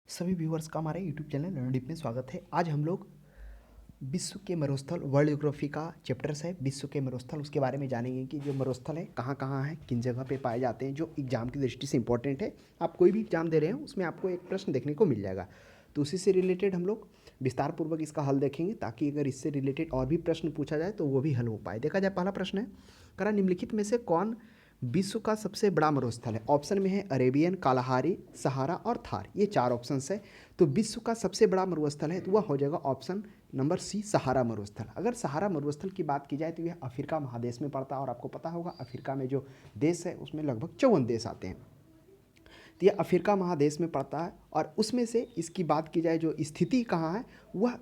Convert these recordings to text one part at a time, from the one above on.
सभी व्यूअर्स का हमारे यूट्यूब चैनल लर्नडीप में स्वागत है। आज हम लोग विश्व के मरुस्थल वर्ल्ड ज्योग्राफी का चैप्टर्स है विश्व के मरुस्थल, उसके बारे में जानेंगे कि जो मरुस्थल है कहाँ कहाँ है, किन जगह पे पाए जाते हैं, जो एग्जाम की दृष्टि से इंपॉर्टेंट है। आप कोई भी एग्जाम दे रहे हैं उसमें आपको एक प्रश्न देखने को मिल जाएगा, तो उसी से रिलेटेड हम लोग विस्तार पूर्वक इसका हल देखेंगे, ताकि अगर इससे रिलेटेड और भी प्रश्न पूछा जाए तो वो भी हल हो पाए। देखा जाए, पहला प्रश्न है, करा निम्नलिखित में से कौन विश्व का सबसे बड़ा मरुस्थल है। ऑप्शन में है अरेबियन, कालाहारी, सहारा और थार। ये चार ऑप्शन है। तो विश्व का सबसे बड़ा मरुस्थल है तो वह हो जाएगा ऑप्शन नंबर सी, सहारा मरुस्थल। अगर सहारा मरुस्थल की बात की जाए तो यह अफ्रीका महादेश में पड़ता है, और आपको पता होगा अफ्रीका में जो देश है उसमें लगभग 54 देश आते हैं। तो यह अफ्रीका महादेश में पड़ता है, और उसमें से इसकी बात की जाए जो स्थिति कहाँ है, वह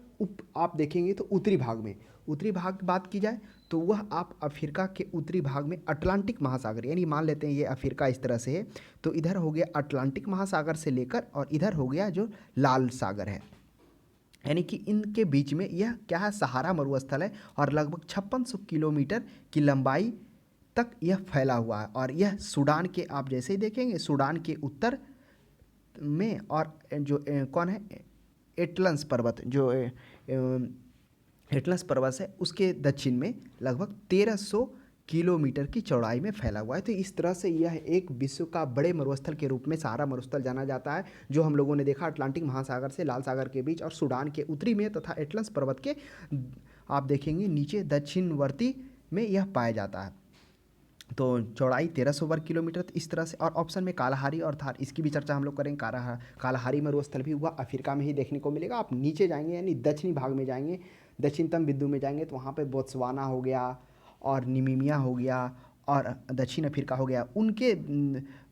आप देखेंगे तो उत्तरी भाग में। उत्तरी भाग की बात की जाए तो वह आप अफ्रीका के उत्तरी भाग में अटलांटिक महासागर, यानी मान लेते हैं ये अफ्रीका इस तरह से है, तो इधर हो गया अटलांटिक महासागर से लेकर, और इधर हो गया जो लाल सागर है, यानी कि इनके बीच में यह क्या है, सहारा मरुस्थल है। और लगभग 5600 किलोमीटर की लंबाई तक यह फैला हुआ है, और यह सूडान के, आप जैसे ही देखेंगे सूडान के उत्तर में, और जो कौन है, एटलस पर्वत, जो एटलस पर्वत है उसके दक्षिण में लगभग 1300 किलोमीटर की चौड़ाई में फैला हुआ है। तो इस तरह से यह एक विश्व का बड़े मरुस्थल के रूप में सहारा मरुस्थल जाना जाता है, जो हम लोगों ने देखा अटलांटिक महासागर से लाल सागर के बीच और सूडान के उत्तरी में तथा एटलस पर्वत के आप देखेंगे नीचे दक्षिणवर्ती में यह पाया जाता है। तो चौड़ाई 1300 वर्ग किलोमीटर इस तरह से। और ऑप्शन में कालाहारी और थार, इसकी भी चर्चा हम लोग करेंगे। कालाहारी मरुस्थल भी हुआ अफ्रीका में ही देखने को मिलेगा। आप नीचे जाएंगे यानी दक्षिणी भाग में जाएंगे, दक्षिणतम बिंदु में जाएंगे, तो वहाँ पे बोत्सवाना हो गया और निमीमिया हो गया और दक्षिण अफ्रीका हो गया, उनके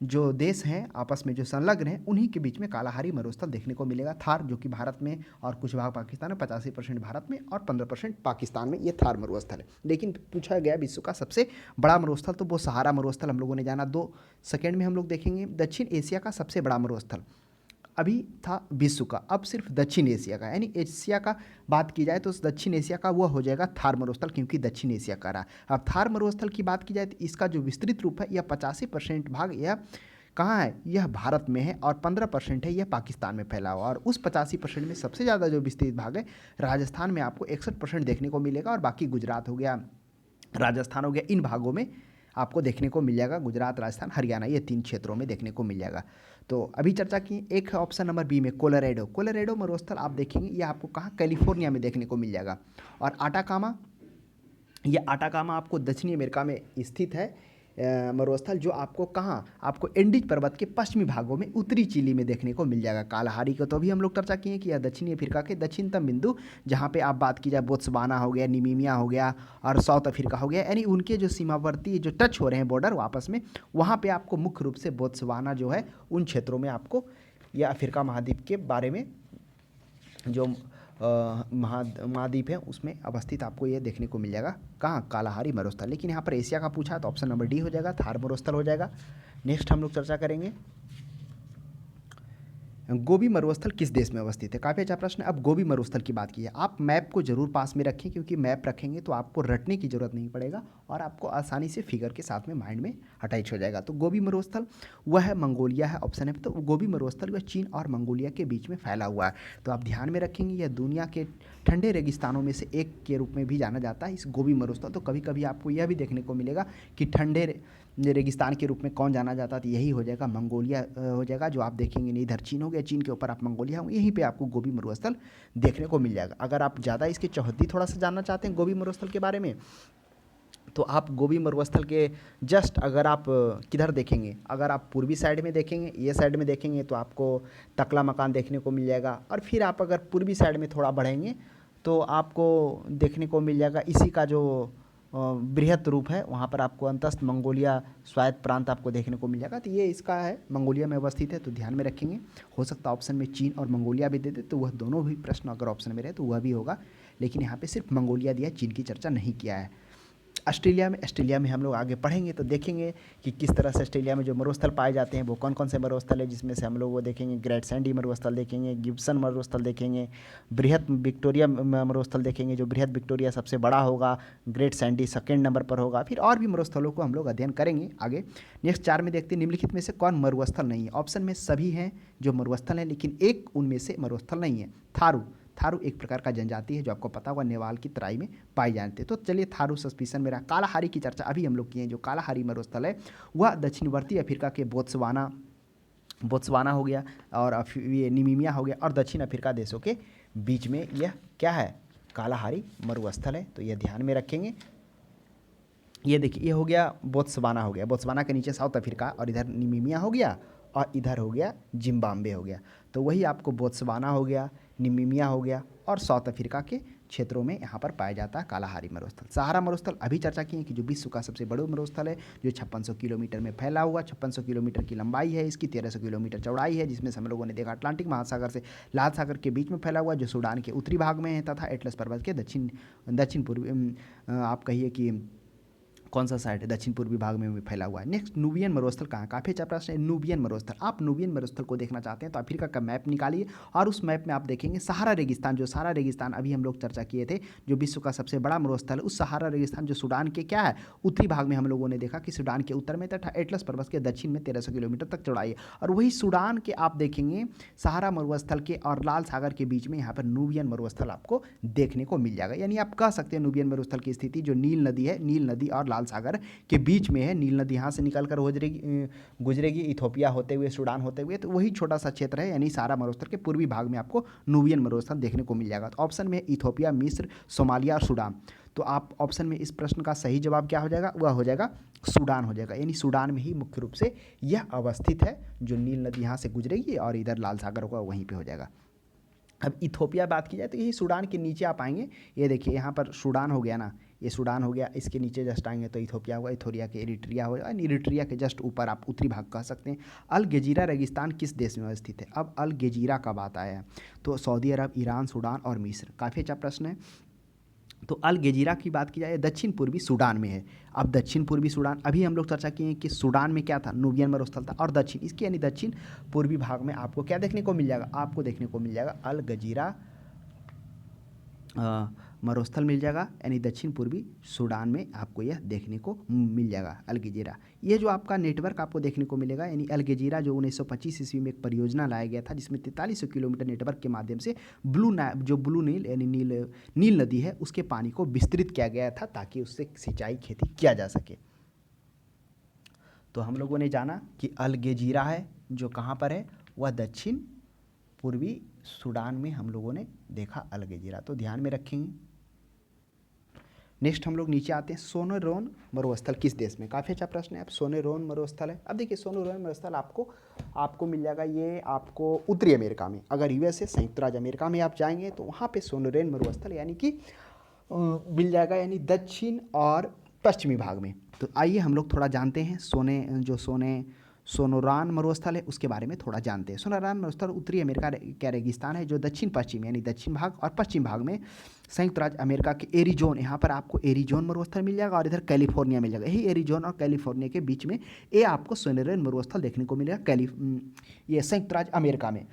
जो देश हैं आपस में जो संलग्न हैं उन्हीं के बीच में कालाहारी मरुस्थल देखने को मिलेगा। थार जो कि भारत में और कुछ भाग पाकिस्तान में, 85% भारत में और 15% पाकिस्तान में, ये थार मरुस्थल है। लेकिन पूछा गया विश्व का सबसे बड़ा मरुस्थल, तो वो सहारा मरुस्थल हम लोगों ने जाना। 2 सेकेंड में हम लोग देखेंगे दक्षिण एशिया का सबसे बड़ा मरुस्थल। अभी था विश्व का, अब सिर्फ दक्षिण एशिया का, यानी एशिया का बात की जाए तो दक्षिण एशिया का वह हो जाएगा थार मरुस्थल, क्योंकि दक्षिण एशिया का रहा। अब थार मरुस्थल की बात की जाए तो इसका जो विस्तृत रूप है, यह 85% भाग यह कहाँ है, यह भारत में है, और 15% है यह पाकिस्तान में फैला हुआ। और उस 85% में सबसे ज़्यादा जो विस्तृत भाग है राजस्थान में आपको 61% देखने को मिलेगा, और बाकी गुजरात हो गया, राजस्थान हो गया, इन भागों में आपको देखने को मिल जाएगा। गुजरात, राजस्थान, हरियाणा, ये 3 क्षेत्रों में देखने को मिल जाएगा। तो अभी चर्चा की एक ऑप्शन नंबर बी में कोलोराडो। कोलोराडो मरुस्थल आप देखेंगे ये आपको कहाँ, कैलिफोर्निया में देखने को मिल जाएगा। और आटाकामा, ये आटाकामा आपको दक्षिणी अमेरिका में स्थित है मरुस्थल, जो आपको कहाँ, आपको एंडीज पर्वत के पश्चिमी भागों में उत्तरी चिली में देखने को मिल जाएगा। कालाहारी को तो अभी हम लोग चर्चा किए कि यह दक्षिणी अफ्रीका के दक्षिणतम बिंदु, जहाँ पे आप बात की जाए बोत्सवाना हो गया, निमीमिया हो गया और साउथ अफ्रीका हो गया, यानी उनके जो सीमावर्ती जो टच हो रहे हैं बॉर्डर वापस में, वहाँ पर आपको मुख्य रूप से बोत्सवाना जो है उन क्षेत्रों में आपको यह अफ्रीका महाद्वीप के बारे में जो महाद्वीप है उसमें अवस्थित आपको ये देखने को मिल जाएगा। कहाँ, कालाहारी मरुस्थल। लेकिन यहाँ पर एशिया का पूछा तो ऑप्शन नंबर डी हो जाएगा, थार मरुस्थल हो जाएगा। नेक्स्ट हम लोग चर्चा करेंगे गोबी मरुस्थल किस देश में अवस्थित है। काफ़ी अच्छा प्रश्न है। अब गोबी मरुस्थल की बात की है, आप मैप को जरूर पास में रखें, क्योंकि मैप रखेंगे तो आपको रटने की जरूरत नहीं पड़ेगा, और आपको आसानी से फिगर के साथ में माइंड में अटैच हो जाएगा। तो गोबी मरुस्थल वह है मंगोलिया है, ऑप्शन है। तो गोबी मरुस्थल वह चीन और मंगोलिया के बीच में फैला हुआ है। तो आप ध्यान में रखेंगे यह दुनिया के ठंडे रेगिस्तानों में से एक के रूप में भी जाना जाता है इस गोबी मरुस्थल। तो कभी कभी आपको यह भी देखने को मिलेगा कि ठंडे रेगिस्तान के रूप में कौन जाना जाता है, तो यही हो जाएगा मंगोलिया हो जाएगा। जो आप देखेंगे नहीं, इधर चीन हो गया, चीन के ऊपर आप मंगोलिया होंगे, यहीं पे आपको गोबी मरुस्थल देखने को मिल जाएगा। अगर आप ज़्यादा इसकी चौहद्दी थोड़ा सा जानना चाहते हैं गोबी मरुस्थल के बारे में, तो आप गोबी मरुस्थल के जस्ट अगर आप किधर देखेंगे, अगर आप पूर्वी साइड में देखेंगे, ये साइड में देखेंगे, तो आपको तकला मकान देखने को मिल जाएगा। और फिर आप अगर पूर्वी साइड में थोड़ा बढ़ेंगे तो आपको देखने को मिल जाएगा इसी का जो बृहत रूप है, वहाँ पर आपको अंतस्थ मंगोलिया स्वायत्त प्रांत आपको देखने को मिल जाएगा। तो ये इसका है, मंगोलिया में अवस्थित है, तो ध्यान में रखेंगे। हो सकता है ऑप्शन में चीन और मंगोलिया भी दे दे, तो वह दोनों भी प्रश्न अगर ऑप्शन में रहे तो वह भी होगा, लेकिन यहाँ पे सिर्फ मंगोलिया दिया है, चीन की चर्चा नहीं किया है। ऑस्ट्रेलिया में हम लोग आगे पढ़ेंगे तो देखेंगे कि किस तरह से ऑस्ट्रेलिया में जो मरुस्थल पाए जाते हैं वो कौन कौन से मरुस्थल है, जिसमें से हम लोग वो देखेंगे ग्रेट सैंडी मरुस्थल देखेंगे, गिब्सन मरुस्थल देखेंगे, बृहद विक्टोरिया मरुस्थल देखेंगे, जो बृहद विक्टोरिया सबसे बड़ा होगा, ग्रेट सैंडी सेकेंड नंबर पर होगा। फिर और भी मरुस्थलों को हम लोग अध्ययन करेंगे आगे। नेक्स्ट 4 में देखते हैं निम्नलिखित में से कौन मरुस्थल नहीं है। ऑप्शन में सभी हैं जो मरुस्थल हैं, लेकिन एक उनमें से मरुस्थल नहीं है। थारू एक प्रकार का जनजाति है जो आपको पता होगा नेपाल की तराई में पाई जाती है। तो चलिए थारू सस्पिशन में रहा। कालाहारी की चर्चा अभी हम लोग किए हैं। जो कालाहारी मरुस्थल है वह दक्षिणवर्ती अफ्रीका के बोत्सवाना हो गया और ये निमीमिया हो गया और दक्षिण अफ्रीका देशों के बीच में यह क्या है, कालाहारी मरुस्थल है। तो यह ध्यान में रखेंगे। ये देखिए ये हो गया बोत्सवाना हो गया, बोत्सवाना के नीचे साउथ अफ्रीका और इधर निमीमिया हो गया और इधर हो गया जिम्बाब्वे हो गया। तो वही आपको बोत्सवाना हो गया, निमीमिया हो गया और साउथ अफ्रीका के क्षेत्रों में यहाँ पर पाया जाता है कालाहारी मरुस्थल। सहारा मरुस्थल अभी चर्चा की है कि जो विश्व का सबसे बड़ा मरुस्थल है, जो 5600 किलोमीटर में फैला हुआ, 5600 किलोमीटर की लंबाई है, इसकी 1300 किलोमीटर चौड़ाई है, जिसमें से हम लोगों ने देखा अटलांटिक महासागर से लाल सागर के बीच में फैला हुआ, जो सूडान के उत्तरी भाग में है तथा एटलस पर्वत के दक्षिण पूर्वी आप कहिए कि कौन सा साइड है, दक्षिण पूर्वी भाग में भी फैला हुआ है। नेक्स्ट नूबियन मरुस्थल कहाँ, काफ़ी अच्छा प्रश्न है। नूबियन मरुस्थल, आप नूबियन मरुस्थल को देखना चाहते हैं तो अफ्रीका का मैप निकालिए और उस मैप में आप देखेंगे सहारा रेगिस्तान, जो सहारा रेगिस्तान अभी हम लोग चर्चा किए थे, जो विश्व का सबसे बड़ा मरुस्थल है, उस सहारा रेगिस्तान जो सूडान के क्या है उत्तरी भाग में हम लोगों ने देखा कि सूडान के उत्तर में तथा एटलस पर्वत के दक्षिण में 1300 किलोमीटर तक चौड़ाई है। और वही सूडान के आप देखेंगे सहारा मरुस्थल के और लाल सागर के बीच में यहाँ पर नूबियन मरुस्थल आपको देखने को मिल जाएगा। यानी आप कह सकते हैं नूबियन मरुस्थल की स्थिति जो नील नदी है, नील नदी और लाल सागर के बीच में है। नील नदी यहाँ से निकल कर गुजरेगी इथोपिया होते हुए, सूडान होते हुए, तो वही छोटा सा क्षेत्र है। यानी सहारा मरुस्थल के पूर्वी भाग में आपको नूबियन मरुस्थल देखने को मिल जाएगा। तो ऑप्शन में इथोपिया, मिस्र, सोमालिया और सूडान। तो आप ऑप्शन में इस प्रश्न का सही जवाब क्या हो जाएगा, वह हो जाएगा सूडान हो जाएगा। यानी सूडान में ही मुख्य रूप से यह अवस्थित है, जो नील नदी यहाँ से गुजरेगी और इधर लाल सागर होगा वहीं पर हो जाएगा। अब इथोपिया बात की जाए तो यही सूडान के नीचे आप आएंगे, ये देखिए यहाँ पर सूडान हो गया ना, ये सूडान हो गया, इसके नीचे जस्ट आएंगे तो इथोपिया होगा, इथोपिया के इरिट्रिया होगा, इरिट्रिया के जस्ट ऊपर आप उत्तरी भाग कह सकते हैं। अल गजीरा रेगिस्तान किस देश में स्थित है। अब अल गजीरा का बात आया है तो सऊदी अरब, ईरान, सूडान और मिस्र। काफ़ी अच्छा प्रश्न है। तो अल गजीरा की बात की जाए दक्षिण पूर्वी सूडान में है। अब दक्षिण पूर्वी सूडान अभी हम लोग चर्चा किए कि सूडान में क्या था, नूबियन मरुस्थल था, और दक्षिण इसके यानी दक्षिण पूर्वी भाग में आपको क्या देखने को मिल जाएगा, आपको देखने को मिल जाएगा अल गजीरा मरुस्थल मिल जाएगा। यानी दक्षिण पूर्वी सूडान में आपको यह देखने को मिल जाएगा अल गजीरा। ये जो आपका नेटवर्क आपको देखने को मिलेगा, यानी अल गजीरा जो 1925 ईस्वी में एक परियोजना लाया गया था, जिसमें 4300 किलोमीटर नेटवर्क के माध्यम से ब्लू नील यानी नील नदी है उसके पानी को विस्तृत किया गया था ताकि उससे सिंचाई खेती किया जा सके। तो हम लोगों ने जाना कि अल गजीरा है जो कहाँ पर है, वह दक्षिण पूर्वी सूडान में हम लोगों ने देखा अल गजीरा, तो ध्यान में रखेंगे। नेक्स्ट हम लोग नीचे आते हैं, सोनोरोन मरुस्थल किस देश में। काफ़ी अच्छा प्रश्न है। अब सोनोरोन मरुस्थल है, अब देखिए सोनोरोन मरुस्थल आपको मिल जाएगा, ये आपको उत्तरी अमेरिका में, अगर यूएसए संयुक्त राज्य अमेरिका में आप जाएंगे तो वहाँ पे सोनोरोन मरुस्थल यानी कि मिल जाएगा, यानी दक्षिण और पश्चिमी भाग में। तो आइए हम लोग थोड़ा जानते हैं सोनोरान मरुस्थल है उसके बारे में थोड़ा जानते हैं। सोनोरान मरुस्थल उत्तरी अमेरिका का रेगिस्तान है जो दक्षिण पश्चिम यानी दक्षिण भाग और पश्चिम भाग में संयुक्त राज्य अमेरिका के एरिजोन, यहाँ पर आपको एरिजोन मरुस्थल मिल जाएगा और इधर कैलिफोर्निया मिल जाएगा। यही एरिजोन और कैलिफोर्निया के बीच में ये आपको सोनोरान मरुस्थल देखने को मिलेगा ये संयुक्त राज्य अमेरिका में।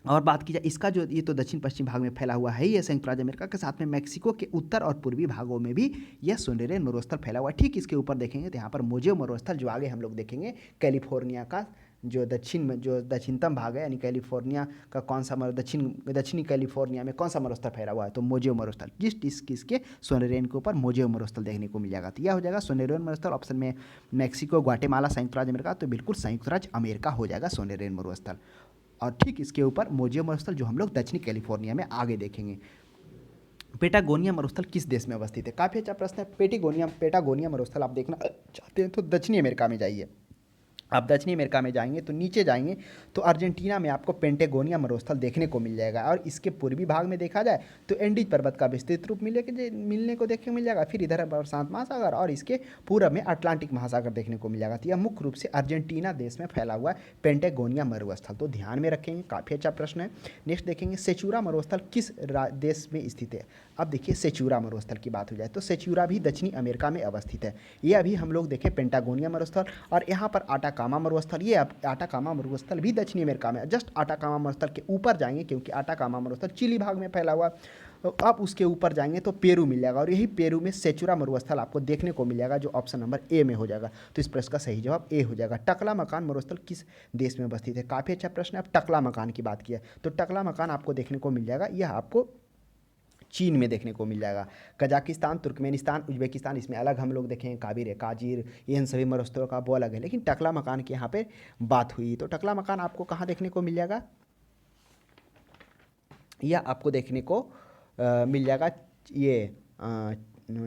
और बात की जाए इसका जो ये तो दक्षिण पश्चिम भाग में फैला हुआ है, ये संयुक्त राज्य अमेरिका के साथ में मैक्सिको के उत्तर और पूर्वी भागों में भी यह सोनोरान मरुस्थल फैला हुआ है। ठीक इसके ऊपर देखेंगे तो यहाँ पर मोजेओ मरुस्थल जो आगे हम लोग देखेंगे, कैलिफोर्निया का जो दक्षिणतम भाग है, यानी कैलिफोर्निया का कौन सा दक्षिणी कैलिफोर्निया में कौन सा मरुस्थल फैला हुआ है, तो मोजेओ मरुस्थल किसके सोनोरान के ऊपर मोजेओ मरुस्थल देखने को मिल जाएगा। तो यह हो जाएगा सोनोरान मरुस्थल। ऑप्शन में मैक्सिको, ग्वाटेमाला संयुक्त राज्य अमेरिका, तो बिल्कुल संयुक्त राज्य अमेरिका हो जाएगा सोनोरान मरुस्थल। और ठीक इसके ऊपर मोजेओ मरुस्थल जो हम लोग दक्षिणी कैलिफोर्निया में आगे देखेंगे। पेटागोनिया मरुस्थल किस देश में अवस्थित है। काफ़ी अच्छा प्रश्न है। पेटागोनिया मरुस्थल आप देखना चाहते हैं तो दक्षिणी अमेरिका में जाइए। आप दक्षिणी अमेरिका में जाएंगे तो नीचे जाएंगे तो अर्जेंटीना में आपको पेंटेगोनिया मरुस्थल देखने को मिल जाएगा, और इसके पूर्वी भाग में देखा जाए तो एंडीज पर्वत का विस्तृत रूप मिलने को देखने को मिल जाएगा। फिर इधर प्रशांत महासागर और इसके पूरब में अटलांटिक महासागर देखने को मिल जाएगा। तो यह मुख्य रूप से अर्जेंटीना देश में फैला हुआ है पेंटेगोनिया मरुस्थल, तो ध्यान में रखेंगे, काफ़ी अच्छा प्रश्न है। नेक्स्ट देखेंगे सेचूरा मरुस्थल किस देश में स्थित है। अब देखिए सेचूरा मरुस्थल की बात हो जाए तो सेचूरा भी दक्षिणी अमेरिका में अवस्थित है। ये अभी हम लोग देखें पेंटागोनिया मरुस्थल, और यहाँ पर आटाकामा मरुस्थल, ये आटाकामा मरुस्थल भी दक्षिणी अमेरिका में, जस्ट आटाकामा मरुस्थल के ऊपर जाएंगे क्योंकि आटाकामा मरुस्थल चिली भाग में फैला हुआ। तो अब उसके ऊपर जाएंगे तो पेरू मिल जाएगा, और यही पेरू में सेचूरा मरुस्थल आपको देखने को मिल जाएगा, जो ऑप्शन नंबर ए में हो जाएगा। तो इस प्रश्न का सही जवाब ए हो जाएगा। टकला मकान मरुस्थल किस देश में अवस्थित है। काफ़ी अच्छा प्रश्न है। अब टकला मकान की बात किया तो टकला मकान आपको देखने को मिल जाएगा, यह आपको चीन में देखने को मिल जाएगा। कजाकिस्तान, तुर्कमेनिस्तान, उज्बेकिस्तान, इसमें अलग हम लोग देखें काबिर है, काजिर, ये इन सभी मरुस्थलों का वो अलग है, लेकिन टकला मकान की यहाँ पे बात हुई। तो टकला मकान आपको कहाँ देखने को मिल जाएगा, यह आपको देखने को मिल जाएगा, ये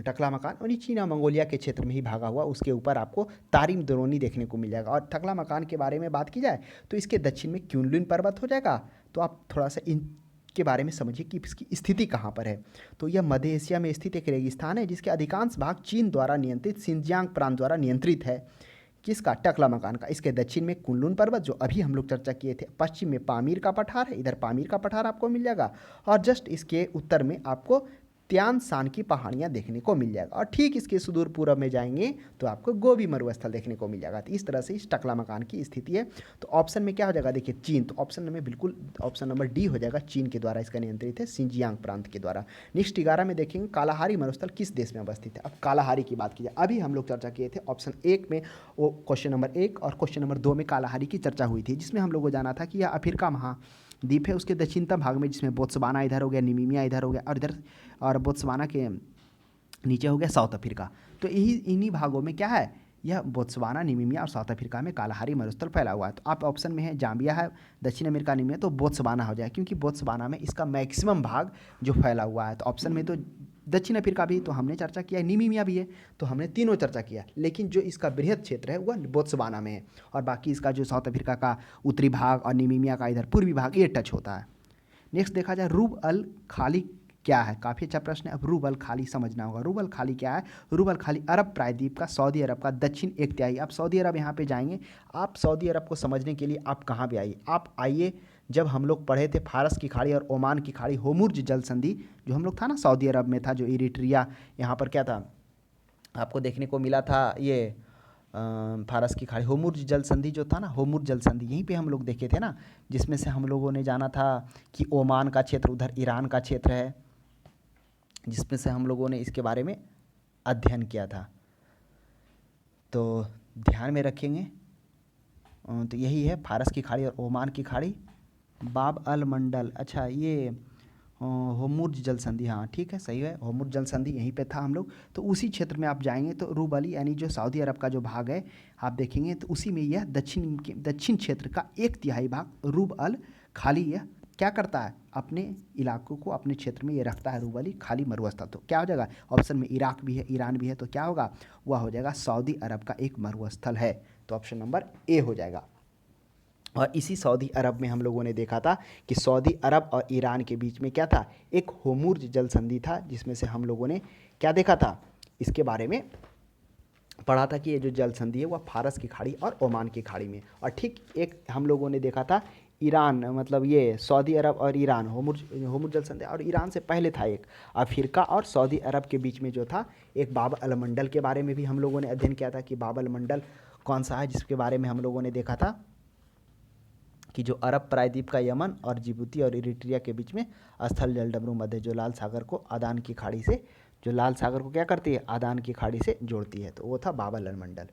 टकला मकान, और ये चीना मंगोलिया के क्षेत्र में ही भागा हुआ, उसके ऊपर आपको तारिम द्रोणी देखने को मिल जाएगा। और टकला मकान के बारे में बात की जाए तो इसके दक्षिण में क्यूनलुन पर्वत हो जाएगा। तो आप थोड़ा सा इन के बारे में समझिए कि इसकी स्थिति कहाँ पर है। तो यह मध्य एशिया में स्थित एक रेगिस्तान है जिसके अधिकांश भाग चीन द्वारा नियंत्रित सिंजियांग प्रांत द्वारा नियंत्रित है। किसका, टकला मकान का। इसके दक्षिण में कुनलुन पर्वत जो अभी हम लोग चर्चा किए थे, पश्चिम में पामीर का पठार है, इधर पामीर का पठार आपको मिल जाएगा, और जस्ट इसके उत्तर में आपको त्यान शान की पहाड़ियाँ देखने को मिल जाएगा, और ठीक इसके सुदूर पूर्व में जाएंगे तो आपको गोबी मरुस्थल देखने को मिल जाएगा। तो इस तरह से इस टकला मकान की स्थिति है। तो ऑप्शन में क्या हो जाएगा, देखिए चीन, तो ऑप्शन में बिल्कुल ऑप्शन नंबर डी हो जाएगा, चीन के द्वारा इसका नियंत्रित है, सिंजियांग प्रांत के द्वारा। नेक्स्ट 11 में देखेंगे कालाहारी मरुस्थल किस देश में अवस्थित है। अब कालाहारी की बात की जाए, अभी हम लोग चर्चा किए थे ऑप्शन 1 में, वो क्वेश्चन नंबर 1 और क्वेश्चन नंबर 2 में कालाहारी की चर्चा हुई थी, जिसमें हम लोगों को जाना था कि यह अफ्रीका महाद्वीप है, उसके दक्षिणतम भाग में, जिसमें बोत्सवाना इधर हो गया, निमीमिया इधर हो गया, और इधर और बोत्सवाना के नीचे हो गया साउथ अफ्रीका। तो यही इन्हीं भागों में क्या है, यह बोत्सवाना, निमीमिया और साउथ अफ्रीका में कालाहारी मरुस्थल फैला हुआ है। तो आप ऑप्शन में है जाम्बिया है, दक्षिण अमेरिका निमीमिया, तो बोत्सवाना हो जाए, क्योंकि बोत्सवाना में इसका मैक्सिमम भाग जो फैला हुआ है। तो ऑप्शन में तो दक्षिण अफ्रीका भी तो हमने चर्चा किया है, निमीमिया भी है, तो हमने तीनों चर्चा किया, लेकिन जो इसका बृहद क्षेत्र है वह बोत्सवाना में है, और बाकी इसका जो साउथ अफ्रीका का उत्तरी भाग और निमीमिया का इधर पूर्वी भाग ये टच होता है। नेक्स्ट देखा जाए रूब अल खाली क्या है, काफ़ी अच्छा प्रश्न है। अब रूब अल खाली समझना होगा। रूब अल खाली क्या है, रूब अल खाली अरब प्रायद्वीप का, सऊदी अरब का दक्षिण एक तिहाई। आप सऊदी अरब यहाँ पे जाएंगे, आप सऊदी अरब को समझने के लिए आप कहाँ पे आइए, आप आइए जब हम लोग पढ़े थे फारस की खाड़ी और ओमान की खाड़ी, होमुर्ज जल संधि जो हम लोग था ना सऊदी अरब में था, जो इरिट्रिया यहाँ पर क्या था आपको देखने को मिला था, ये फारस की खाड़ी, होमुर्ज जल संधि जो था ना, होमुर्ज जल संधि यहीं पे हम लोग देखे थे ना, जिसमें से हम लोगों ने जाना था कि ओमान का क्षेत्र उधर ईरान का क्षेत्र है, जिसमें से हम लोगों ने इसके बारे में अध्ययन किया था। तो ध्यान में रखेंगे। तो यही है फारस की खाड़ी और ओमान की खाड़ी, बाब अल मंडल, अच्छा ये होमुर्ज जल संधि, हाँ ठीक है सही है, होमुर्ज जल संधि यहीं पे था हम लोग। तो उसी क्षेत्र में आप जाएंगे तो रूब अली यानी जो सऊदी अरब का जो भाग है आप देखेंगे तो उसी में यह दक्षिण क्षेत्र का एक तिहाई भाग रूब अल खाली यह क्या करता है, अपने इलाकों को अपने क्षेत्र में ये रखता है रूब अली खाली मरुस्थल। तो क्या हो जाएगा, ऑप्शन में इराक भी है, ईरान भी है, तो क्या होगा, वह हो जाएगा सऊदी अरब का एक मरुस्थल है। तो ऑप्शन नंबर ए हो जाएगा। और इसी सऊदी अरब में हम लोगों ने देखा था कि सऊदी अरब और ईरान के बीच में क्या था, एक होमुर्ज जल संधि था, जिसमें से हम लोगों ने क्या देखा था, इसके बारे में पढ़ा था कि ये जो जल संधि है वह फारस की खाड़ी और ओमान की खाड़ी में। और ठीक एक हम लोगों ने देखा था ईरान, मतलब ये सऊदी अरब और ईरान, होमुर्ज जल संधि, और ईरान से पहले था एक अफ्रीका और सऊदी अरब के बीच में जो था एक बाब अल मंडल के बारे में भी हम लोगों ने अध्ययन किया था कि बाब अल मंडल कौन सा है, जिसके बारे में हम लोगों ने देखा था कि जो अरब प्रायद्वीप का यमन और जिबूती और इरिट्रिया के बीच में स्थल जल डमरू मध्य जो लाल सागर को आदान की खाड़ी से, जो लाल सागर को क्या करती है, आदान की खाड़ी से जोड़ती है, तो वो था बाब अल मंडल,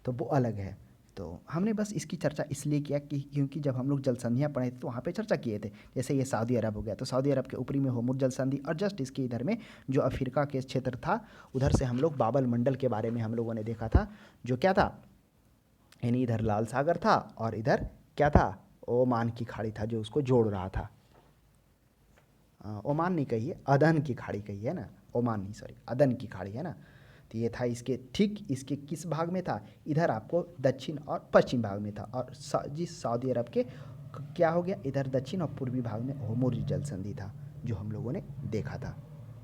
तो वो अलग है। तो हमने बस इसकी चर्चा इसलिए किया कि क्योंकि जब हम लोग जल संधियाँ पढ़े थे तो वहाँ पे चर्चा किए थे, जैसे ये सऊदी अरब हो गया तो सऊदी अरब के ऊपरी में होमुर्ज जल संधि, और जस्ट इसके इधर में जो अफ्रीका के क्षेत्र था उधर से हम लोग बाब अल मंडल के बारे में हम लोगों ने देखा था, जो क्या था, यानी इधर लाल सागर था और इधर क्या था, ओमान की खाड़ी था जो उसको जोड़ रहा था। ओमान नहीं कहिए, अदन की खाड़ी कही है ना, ओमान नहीं सॉरी, अदन की खाड़ी है ना। तो ये था इसके ठीक इसके किस भाग में था, इधर आपको दक्षिण और पश्चिम भाग में था। और जिस सऊदी अरब के क्या हो गया, इधर दक्षिण और पूर्वी भाग में होर्मुज जल संधि था जो हम लोगों ने देखा था।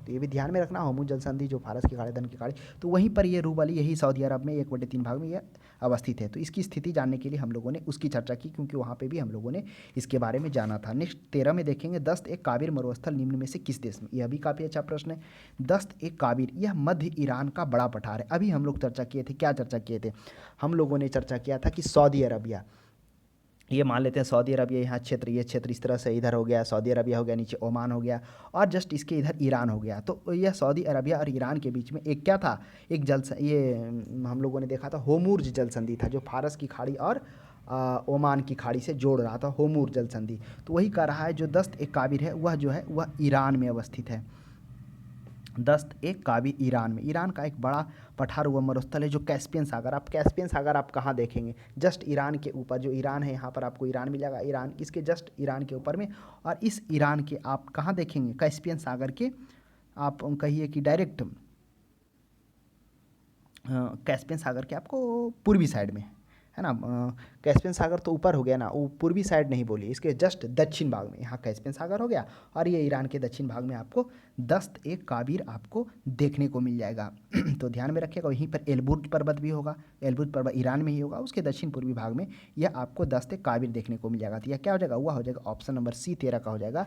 तो ये भी ध्यान में रखना, होर्मुज जल संधि जो फारस की खाड़ी, दन की खाड़ी, तो वहीं पर ये रूब अली, यही सऊदी अरब में 1/3 भाग में यह अवस्थित है। तो इसकी स्थिति जानने के लिए हम लोगों ने उसकी चर्चा की, क्योंकि वहाँ पे भी हम लोगों ने इसके बारे में जाना था। नेक्स्ट 13 में देखेंगे, दस्त एक काबिर मरुस्थल निम्न में से किस देश में, यह भी काफ़ी अच्छा प्रश्न है। दस्त एक काबिर, यह मध्य ईरान का बड़ा पठार है। अभी हम लोग चर्चा किए थे, क्या चर्चा किए थे, हम लोगों ने चर्चा किया था कि सऊदी अरबिया, ये मान लेते हैं सऊदी अरबिया, यहाँ क्षेत्र, ये क्षेत्र इस तरह से इधर हो गया, सऊदी अरबिया हो गया, नीचे ओमान हो गया, और जस्ट इसके इधर ईरान हो गया। तो यह सऊदी अरबिया और ईरान के बीच में एक क्या था, एक ये हम लोगों ने देखा था होर्मुज जल संधि था, जो फारस की खाड़ी और ओमान की खाड़ी से जोड़ रहा था, होर्मुज जल संधि। तो वही कह रहा है जो दस्त एक काबिर है, वह जो है वह ईरान में अवस्थित है। दस्त एक काबिर ईरान में, ईरान का एक बड़ा पठार हुआ मरुस्थल है जो कैस्पियन सागर, आप कैस्पियन सागर आप कहाँ देखेंगे, जस्ट ईरान के ऊपर, जो ईरान है यहाँ पर आपको ईरान मिलेगा, ईरान इसके जस्ट ईरान के ऊपर में, और इस ईरान के आप कहाँ देखेंगे, कैस्पियन सागर के, आप कहिए कि डायरेक्ट कैस्पियन सागर के आपको पूर्वी साइड में है ना। कैस्पियन सागर तो ऊपर हो गया ना, वो पूर्वी साइड नहीं बोली, इसके जस्ट दक्षिण भाग में यहाँ कैस्पियन सागर हो गया, और ये ईरान के दक्षिण भाग में आपको दस्त एक काबिर आपको देखने को मिल जाएगा। तो ध्यान में रखिएगा, वहीं पर एलबुर्ज पर्वत भी होगा, एलबुर्ज पर्वत ईरान में ही होगा, उसके दक्षिण पूर्वी भाग में यह आपको दस्त एक काबिर देखने को मिल जाएगा। तो यह क्या हो जाएगा, वह हो जाएगा ऑप्शन नंबर सी 13 का हो जाएगा,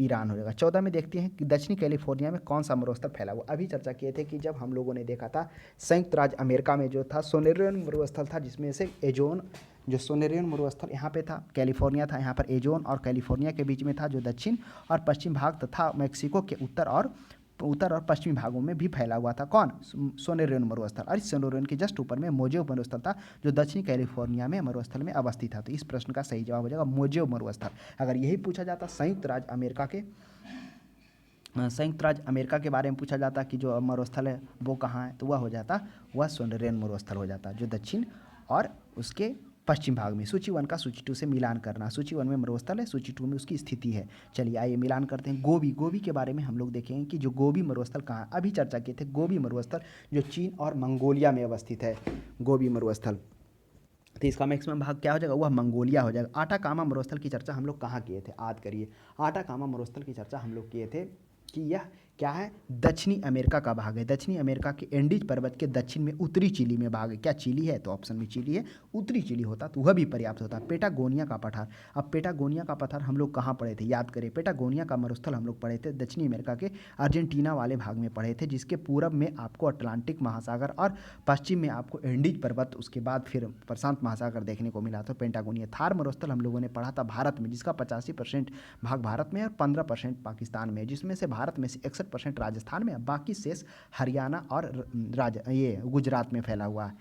ईरान हो जाएगा। 14 में देखते हैं कि दक्षिणी कैलिफोर्निया में कौन सा मरुस्थल फैला हुआ। अभी चर्चा किए थे कि जब हम लोगों ने देखा था संयुक्त राज्य अमेरिका में जो था सोनेरियन मरुस्थल था, जिसमें से एजोन, जो सोनेरियन मरुस्थल यहाँ पे था, कैलिफोर्निया था, यहाँ पर एजोन और कैलिफोर्निया के बीच में था, जो दक्षिण और पश्चिम भाग तथा मैक्सिको के उत्तर और पश्चिमी भागों में भी फैला हुआ था। कौन, सोनेरियन मरुस्थल। और इस सोनेरियन के जस्ट ऊपर में मोजेव मरुस्थल था, जो दक्षिणी कैलिफोर्निया में मरुस्थल में अवस्थित था। तो इस प्रश्न का सही जवाब हो जाएगा मोजेव मरुस्थल। अगर यही पूछा जाता संयुक्त राज्य अमेरिका के बारे में पूछा जाता कि जो मरुस्थल है वो कहाँ है, तो वह हो जाता, वह सोनेरियन मरुस्थल हो जाता, जो दक्षिण और उसके पश्चिम भाग में। सूची 1 का सूची 2 से मिलान करना, सूची 1 में मरुस्थल है, सूची 2 में उसकी स्थिति है। चलिए आइए मिलान करते हैं। गोबी के बारे में हम लोग देखेंगे कि जो गोबी मरुस्थल कहाँ है। अभी चर्चा किए थे गोबी मरुस्थल जो चीन और मंगोलिया में अवस्थित है, गोबी मरुस्थल। तो इसका मैक्सिमम भाग क्या हो जाएगा, वह मंगोलिया हो जाएगा। आटाकामा मरुस्थल की चर्चा हम लोग कहाँ किए थे, याद करिए। आटाकामा मरुस्थल की चर्चा हम लोग किए थे कि यह क्या है, दक्षिणी अमेरिका का भाग है। दक्षिणी अमेरिका के एंडीज पर्वत के दक्षिण में उत्तरी चिली में भाग है। क्या चिली है, तो ऑप्शन में चिली है। उत्तरी चिली होता तो वह भी पर्याप्त होता। पेटागोनिया का पठार, अब पेटागोनिया का पठार हम लोग कहाँ पढ़े थे, याद करें। पेटागोनिया का मरुस्थल हम लोग पढ़े थे दक्षिणी अमेरिका के अर्जेंटीना वाले भाग में पढ़े थे, जिसके पूरब में आपको अटलांटिक महासागर और पश्चिम में आपको एंडीज पर्वत, उसके बाद फिर प्रशांत महासागर देखने को मिला। तो पेंटागोनिया। थार मरुस्थल हम लोगों ने पढ़ा था भारत में, जिसका 85% भाग भारत में और 15% पाकिस्तान में, जिसमें से भारत में से 61% राजस्थान में, बाकी शेष हरियाणा और ये गुजरात में फैला हुआ है।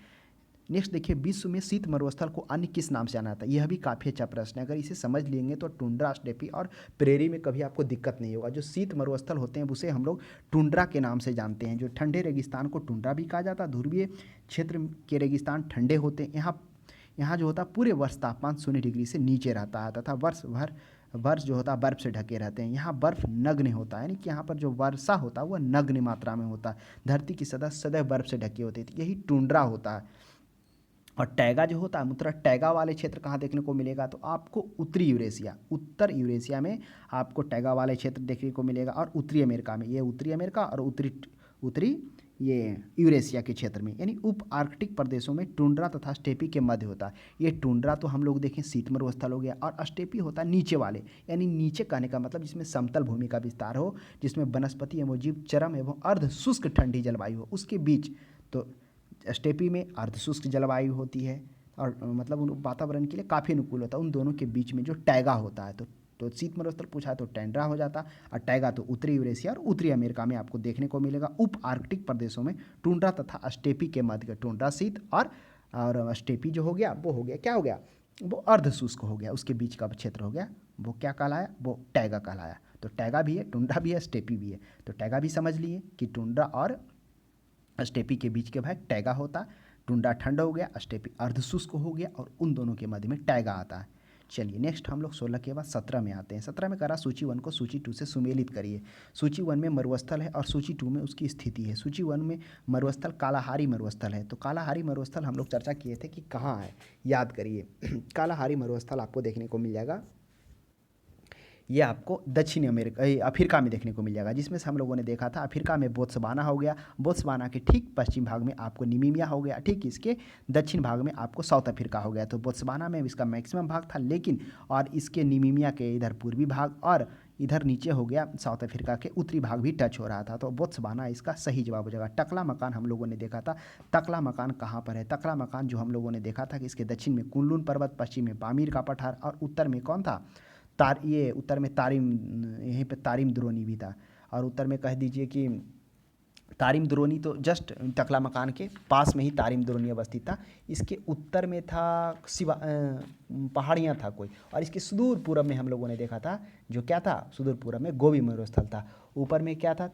नेक्स्ट देखिए, विश्व में शीत मरुस्थल को अन्य किस नाम से जाना जाता है। यह भी काफ़ी अच्छा प्रश्न है। अगर इसे समझ लेंगे तो टुंड्रा, स्टेपी और प्रेरी में कभी आपको दिक्कत नहीं होगा। जो शीत मरुस्थल होते हैं उसे हम लोग टुंड्रा के नाम से जानते हैं। जो ठंडे रेगिस्तान को टुंड्रा भी कहा जाता है। ध्रुवीय क्षेत्र के रेगिस्तान ठंडे होते हैं। यहाँ जो होता है पूरे वर्ष तापमान 0 डिग्री से नीचे रहता है, तथा वर्ष जो होता है बर्फ़ से ढके रहते हैं। यहाँ बर्फ़ नग्न होता है, यानी कि यहाँ पर जो वर्षा होता है वह नग्न मात्रा में होता है। धरती की सतह सदैव बर्फ़ से ढकी होती है, यही टुंड्रा होता है। और टैगा जो होता है, मतलब टैगा वाले क्षेत्र कहाँ देखने को मिलेगा, तो आपको उत्तर यूरेशिया में आपको टैगा वाले क्षेत्र देखने को मिलेगा, और उत्तरी अमेरिका में, ये उत्तरी अमेरिका और उत्तरी ये यूरेशिया के क्षेत्र में, यानी उप आर्कटिक प्रदेशों में टुंड्रा तथा स्टेपी के मध्य होता है। ये टुंड्रा तो हम लोग देखें शीत मरुस्थल हो गया, और स्टेपी होता है नीचे वाले, यानी नीचे कहने का मतलब जिसमें समतल भूमि का विस्तार हो, जिसमें वनस्पति एवं जीव चरम एवं अर्ध शुष्क ठंडी जलवायु हो, उसके बीच। तो स्टेपी में अर्धशुष्क जलवायु होती है, और मतलब उन वातावरण के लिए काफ़ी अनुकूल होता है। उन दोनों के बीच में जो टैगा होता है, तो शीत मरुस्थल पूछा है तो टैंड्रा हो जाता, और टैगा तो उत्तरी यूरेशिया और उत्तरी अमेरिका में आपको देखने को मिलेगा। उप आर्कटिक प्रदेशों में टुंड्रा तथा स्टेपी के मध्य का टुंड्रा शीत, और स्टेपी जो हो गया वो हो गया, क्या हो गया, वो अर्धशुष्क हो गया। उसके बीच का क्षेत्र हो गया, वो क्या कहलाया, वो टैगा कहलाया। तो टैगा भी है, टुंड्रा भी है, स्टेपी भी है। तो टैगा भी समझ लिए कि टुंड्रा और स्टेपी के बीच के भाग टैगा होता। टुंड्रा ठंडा हो गया, स्टेपी अर्धशुष्क हो गया, और उन दोनों के मध्य में टैगा आता है। चलिए नेक्स्ट हम लोग 16 के बाद 17 में आते हैं। 17 में करा सूची 1 को सूची 2 से सुमेलित करिए। सूची 1 में मरुस्थल है और सूची 2 में उसकी स्थिति है। सूची 1 में मरुस्थल कालाहारी मरुस्थल है। तो कालाहारी मरुस्थल हम लोग चर्चा किए थे कि कहाँ है, याद करिए। कालाहारी मरुस्थल आपको देखने को मिल जाएगा, ये आपको दक्षिण अफ्रीका में देखने को मिल जाएगा, जिसमें से हम लोगों ने देखा था अफ्रीका में बोत्सवाना हो गया, बोत्सवाना के ठीक पश्चिम भाग में आपको नामीबिया हो गया, ठीक इसके दक्षिण भाग में आपको साउथ अफ्रीका हो गया। तो बोत्सवाना में इसका मैक्सिमम भाग था, लेकिन और इसके नामीबिया के इधर पूर्वी भाग और इधर नीचे हो गया साउथ अफ्रीका के उत्तरी भाग भी टच हो रहा था। तो बोत्सवाना इसका सही जवाब हो जाएगा। टकला मकान हम लोगों ने देखा था, तकला मकान कहाँ पर है? तकला मकान जो हम लोगों ने देखा था कि इसके दक्षिण में कुनलुन पर्वत, पश्चिम में पामीर का पठार और उत्तर में कौन था? ये उत्तर में तारिम, यहीं पे तारिम द्रोणी भी था। और उत्तर में कह दीजिए कि तारिम द्रोणी तो जस्ट टकला मकान के पास में ही तारिम द्रोणी अवस्थित था। इसके उत्तर में था पहाड़ियाँ था कोई, और इसके सुदूर पूरब में हम लोगों ने देखा था जो क्या था, सुदूर पूरब में गोबी मरुस्थल था। ऊपर में क्या था?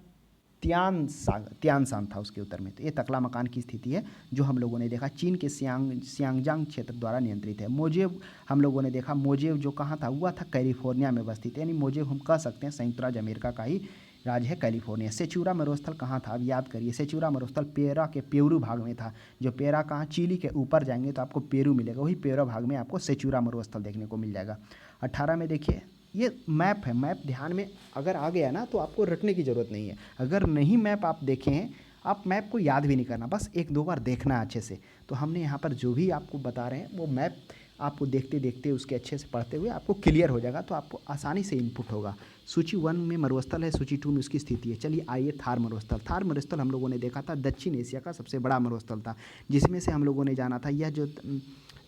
तियान शान था उसके उत्तर में। तो ये तकला मकान की स्थिति है जो हम लोगों ने देखा, चीन के सियांगजांग क्षेत्र द्वारा नियंत्रित है। मोजेव हम लोगों ने देखा, मोजेव जो कहाँ था, हुआ था कैलिफोर्निया में अवस्थित है, यानी मोजेव हम कह सकते हैं संयुक्त राज्य अमेरिका का ही राज्य है कैलिफोर्निया। सेचूरा मरुस्थल कहाँ था? अब याद करिए, सेचूरा मरुस्थल पेरा के पेरू भाग में था। जो पेरा कहाँ, चिली के ऊपर जाएंगे तो आपको पेरू मिलेगा, वही पेरा भाग में आपको सेचूरा मरुस्थल देखने को मिल जाएगा। 18 में देखिए, ये मैप है, मैप ध्यान में अगर आ गया ना तो आपको रटने की ज़रूरत नहीं है। अगर नहीं मैप आप देखे हैं, आप मैप को याद भी नहीं करना, बस एक दो बार देखना है अच्छे से। तो हमने यहाँ पर जो भी आपको बता रहे हैं वो मैप आपको देखते देखते उसके अच्छे से पढ़ते हुए आपको क्लियर हो जाएगा, तो आपको आसानी से इनपुट होगा। सूची 1 में मरुस्थल है, सूची 2 में उसकी स्थिति है। चलिए आइए थार मरुस्थल। थार मरुस्थल हम लोगों ने देखा था दक्षिण एशिया का सबसे बड़ा मरुस्थल था, जिसमें से हम लोगों ने जाना था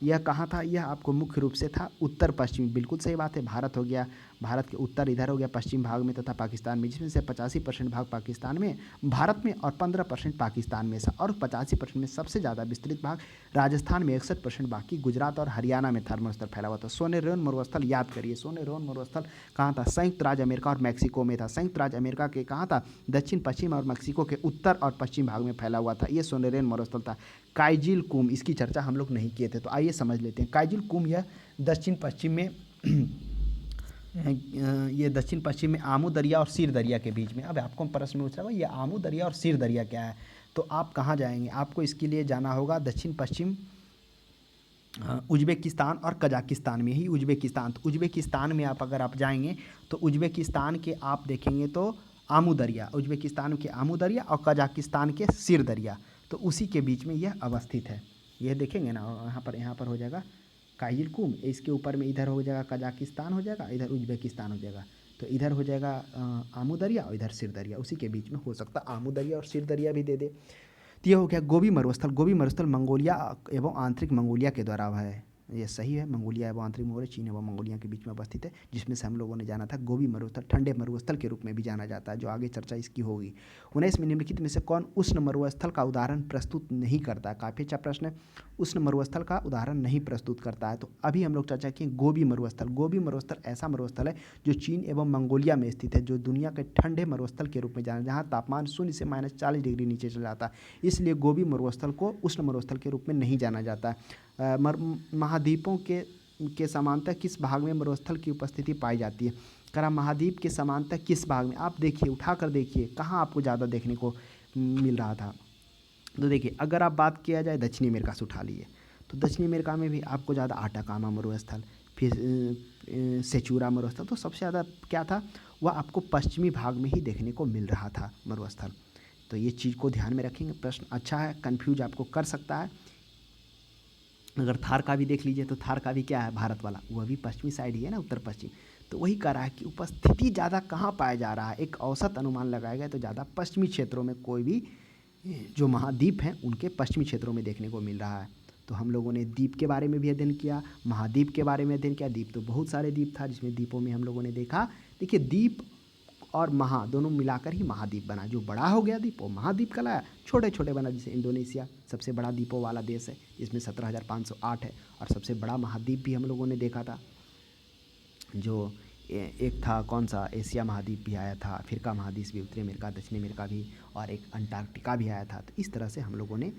यह कहाँ था? यह आपको मुख्य रूप से था उत्तर पश्चिम, बिल्कुल सही बात है। भारत हो गया, भारत के उत्तर इधर हो गया पश्चिम भाग में, तथा पाकिस्तान में, जिसमें से 85% भाग पाकिस्तान में, भारत में, और 15% पाकिस्तान में और 85% में सबसे ज़्यादा विस्तृत भाग राजस्थान में, 61% बाकी गुजरात और हरियाणा में थार मरुस्थल फैला हुआ था। सोनेरोन मरुस्थल याद करिए, सोनेरोन मरुस्थल कहाँ था? संयुक्त राज्य अमेरिका और मैक्सिको में था। संयुक्त राज्य अमेरिका के कहाँ था? दक्षिण पश्चिम, और मैक्सिको के उत्तर और पश्चिम भाग में फैला हुआ था। ये सोनेरोन मरुस्थल था। काइजिल कुम, इसकी चर्चा हम लोग नहीं किए थे, तो आइए समझ लेते हैं। काइजिल कुम यह दक्षिण पश्चिम में ये दक्षिण पश्चिम में आमू दरिया और सीर दरिया के बीच में। अब आपको प्रश्न पूछ रहा है ये आमू दरिया और सीर दरिया क्या है, तो आप कहाँ जाएंगे? आपको इसके लिए जाना होगा दक्षिण पश्चिम उज्बेकिस्तान और कजाकिस्तान में ही। उज्बेकिस्तान, तो उज्बेकिस्तान में आप अगर आप जाएंगे तो उज्बेकिस्तान के आप देखेंगे तो आमू दरिया, उज्बेकिस्तान के आमू दरिया और कजाकिस्तान के सिर दरिया, तो उसी के बीच में यह अवस्थित है। यह देखेंगे ना, यहाँ पर हो जाएगा काइजिल कुम, इसके ऊपर में इधर हो जाएगा कजाकिस्तान हो जाएगा, इधर उज्बेकिस्तान हो जाएगा, तो इधर हो जाएगा आमू दरिया और इधर सिर दरिया, उसी के बीच में हो सकता है आमू दरिया और सिर दरिया भी दे दे। तो यह हो गया गोबी मरुस्थल। गोबी मरुस्थल मंगोलिया एवं आंतरिक मंगोलिया के द्वारा है, ये सही है। मंगोलिया एवं आंतरिक मंगोलिया, चीन एवं मंगोलिया के बीच में अवस्थित है, जिसमें से हम लोगों ने जाना था गोबी मरुस्थल ठंडे मरुस्थल के रूप में भी जाना जाता है, जो आगे चर्चा इसकी होगी। 19 में निम्नलिखित में से कौन उष्ण मरुस्थल का उदाहरण प्रस्तुत नहीं करता है? काफ़ी अच्छा प्रश्न है। उष्ण मरुस्थल का उदाहरण नहीं प्रस्तुत करता है, तो अभी हम लोग चर्चा किए गोबी मरुस्थल। गोबी मरुस्थल ऐसा मरुस्थल है जो चीन एवं मंगोलिया में स्थित है, जो दुनिया के ठंडे मरुस्थल के रूप में जाना, जहाँ तापमान 0 से -40 डिग्री नीचे चला जाता है, इसलिए गोबी मरुस्थल को उष्ण मरुस्थल के रूप में नहीं जाना जाता है। महाद्वीपों के समांतर किस भाग में मरुस्थल की उपस्थिति पाई जाती है? करा महाद्वीप के समांतर किस भाग में? आप देखिए, उठा कर देखिए कहाँ आपको ज़्यादा देखने को मिल रहा था। तो देखिए, अगर आप बात किया जाए दक्षिणी अमेरिका से उठा लिए, तो दक्षिणी अमेरिका में भी आपको ज़्यादा आटाकामा मरुस्थल, फिर सेचूरा मरुस्थल, तो सबसे ज़्यादा क्या था, वह आपको पश्चिमी भाग में ही देखने को मिल रहा था मरुस्थल। तो ये चीज़ को ध्यान में रखेंगे, प्रश्न अच्छा है, कन्फ्यूज आपको कर सकता है। अगर थार का भी देख लीजिए तो थार का भी क्या है, भारत वाला, वह भी पश्चिमी साइड ही है ना, उत्तर पश्चिम। तो वही कह रहा है कि उपस्थिति ज़्यादा कहाँ पाया जा रहा है, एक औसत अनुमान लगाया गया तो ज़्यादा पश्चिमी क्षेत्रों में, कोई भी जो महाद्वीप हैं उनके पश्चिमी क्षेत्रों में देखने को मिल रहा है। तो हम लोगों ने द्वीप के बारे में भी अध्ययन किया, महाद्वीप के बारे में अध्ययन किया। द्वीप तो बहुत सारे द्वीप था, जिसमें द्वीपों में हम लोगों ने देखा, देखिए द्वीप और महा दोनों मिलाकर ही महाद्वीप बना। जो बड़ा हो गया द्वीप वो महाद्वीप कहलाया, छोटे छोटे बना, जैसे इंडोनेशिया सबसे बड़ा द्वीपों वाला देश है, इसमें 17,508 है। और सबसे बड़ा महाद्वीप भी हम लोगों ने देखा था, जो एक था कौन सा, एशिया महाद्वीप भी आया था, अफ्रीका महाद्वीप भी, उत्तरी अमेरिका, दक्षिणी अमेरिका भी, और एक अंटार्कटिका भी आया था। तो इस तरह से हम लोगों ने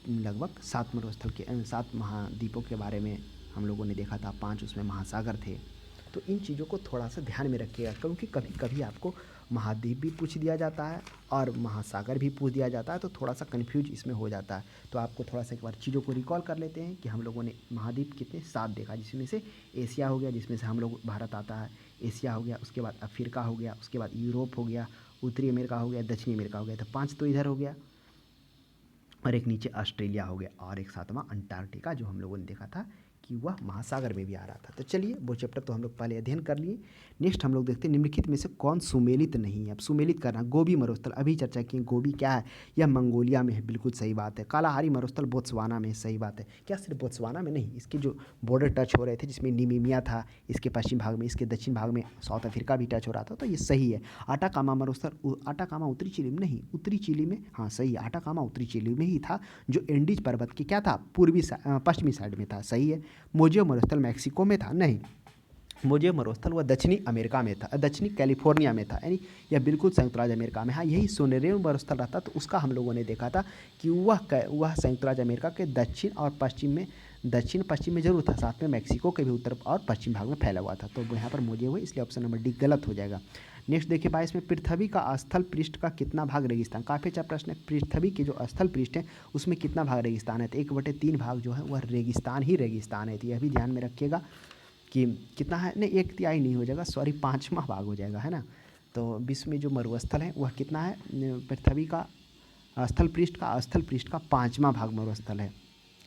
लगभग 7 मरुस्थल के 7 महाद्वीपों के बारे में हम लोगों ने देखा था 5 उसमें महासागर थे। तो इन चीज़ों को थोड़ा सा ध्यान में रखिएगा, क्योंकि कभी कभी आपको महाद्वीप भी पूछ दिया जाता है और महासागर भी पूछ दिया जाता है, तो थोड़ा सा कन्फ्यूज इसमें हो जाता है। तो आपको थोड़ा सा एक बार चीज़ों को रिकॉल कर लेते हैं कि हम लोगों ने महाद्वीप कितने 7 देखा, जिसमें से एशिया हो गया, जिसमें से हम लोग भारत आता है, एशिया हो गया, उसके बाद अफ्रीका हो गया, उसके बाद यूरोप हो गया, उत्तरी अमेरिका हो गया, दक्षिणी अमेरिका हो गया। तो 5 तो इधर हो गया और एक नीचे ऑस्ट्रेलिया हो गया और एक 7वां अंटार्कटिका, जो हम लोगों ने देखा था कि वह महासागर में भी आ रहा था। तो चलिए वो चैप्टर तो हम लोग पहले अध्ययन कर लिए। नेक्स्ट हम लोग देखते हैं निम्नलिखित में से कौन सुमेलित नहीं है। अब सुमेलित करना, गोबी मरुस्थल अभी चर्चा की, गोबी क्या है, यह मंगोलिया में है, बिल्कुल सही बात है। कालाहारी मरुस्थल बोत्सवाना में है, सही बात है। क्या सिर्फ बोत्सवाना में नहीं, इसके जो बॉर्डर टच हो रहे थे, जिसमें निमीमिया था इसके पश्चिम भाग में, इसके दक्षिण भाग में साउथ अफ्रीका भी टच हो रहा था, तो ये सही है। आटाकामा मरुस्थल, आटाकामा उत्तरी चिली में नहीं, उत्तरी चिली में, हाँ सही है, आटाकामा उत्तरी चिली में ही था, जो एंडीज पर्वत के क्या था, पश्चिमी साइड में था, सही है। मोजेओ मरुस्थल मैक्सिको में था, नहीं, मोजेओ मरुस्थल वह दक्षिणी अमेरिका में था, दक्षिणी कैलिफोर्निया में था, यानी यह बिल्कुल संयुक्त राज्य अमेरिका में। हाँ, यही सोनेरियो मरुस्थल रहता, तो उसका हम लोगों ने देखा था कि वह संयुक्त राज्य अमेरिका के दक्षिण और पश्चिम में, दक्षिण पश्चिम में जरूर था, साथ में मैक्सिको के भी उत्तर और पश्चिम भाग में फैला हुआ था। तो यहाँ पर मोजेओ हुए, इसलिए ऑप्शन नंबर डी गलत हो जाएगा। नेक्स्ट देखिए 22 में, पृथ्वी का स्थल पृष्ठ का कितना भाग रेगिस्तान। काफ़ी अच्छा प्रश्न है। पृथ्वी के जो स्थल पृष्ठ है उसमें कितना भाग रेगिस्तान है, तो 1/3 भाग जो है वह रेगिस्तान ही रेगिस्तान है। तो यह भी ध्यान में रखिएगा कि कितना है, नहीं 1/3 नहीं हो जाएगा, सॉरी 5वां भाग हो जाएगा, है ना। तो विश्व में जो मरुस्थल है वह कितना है, पृथ्वी का स्थल पृष्ठ का 5वां भाग मरुस्थल है।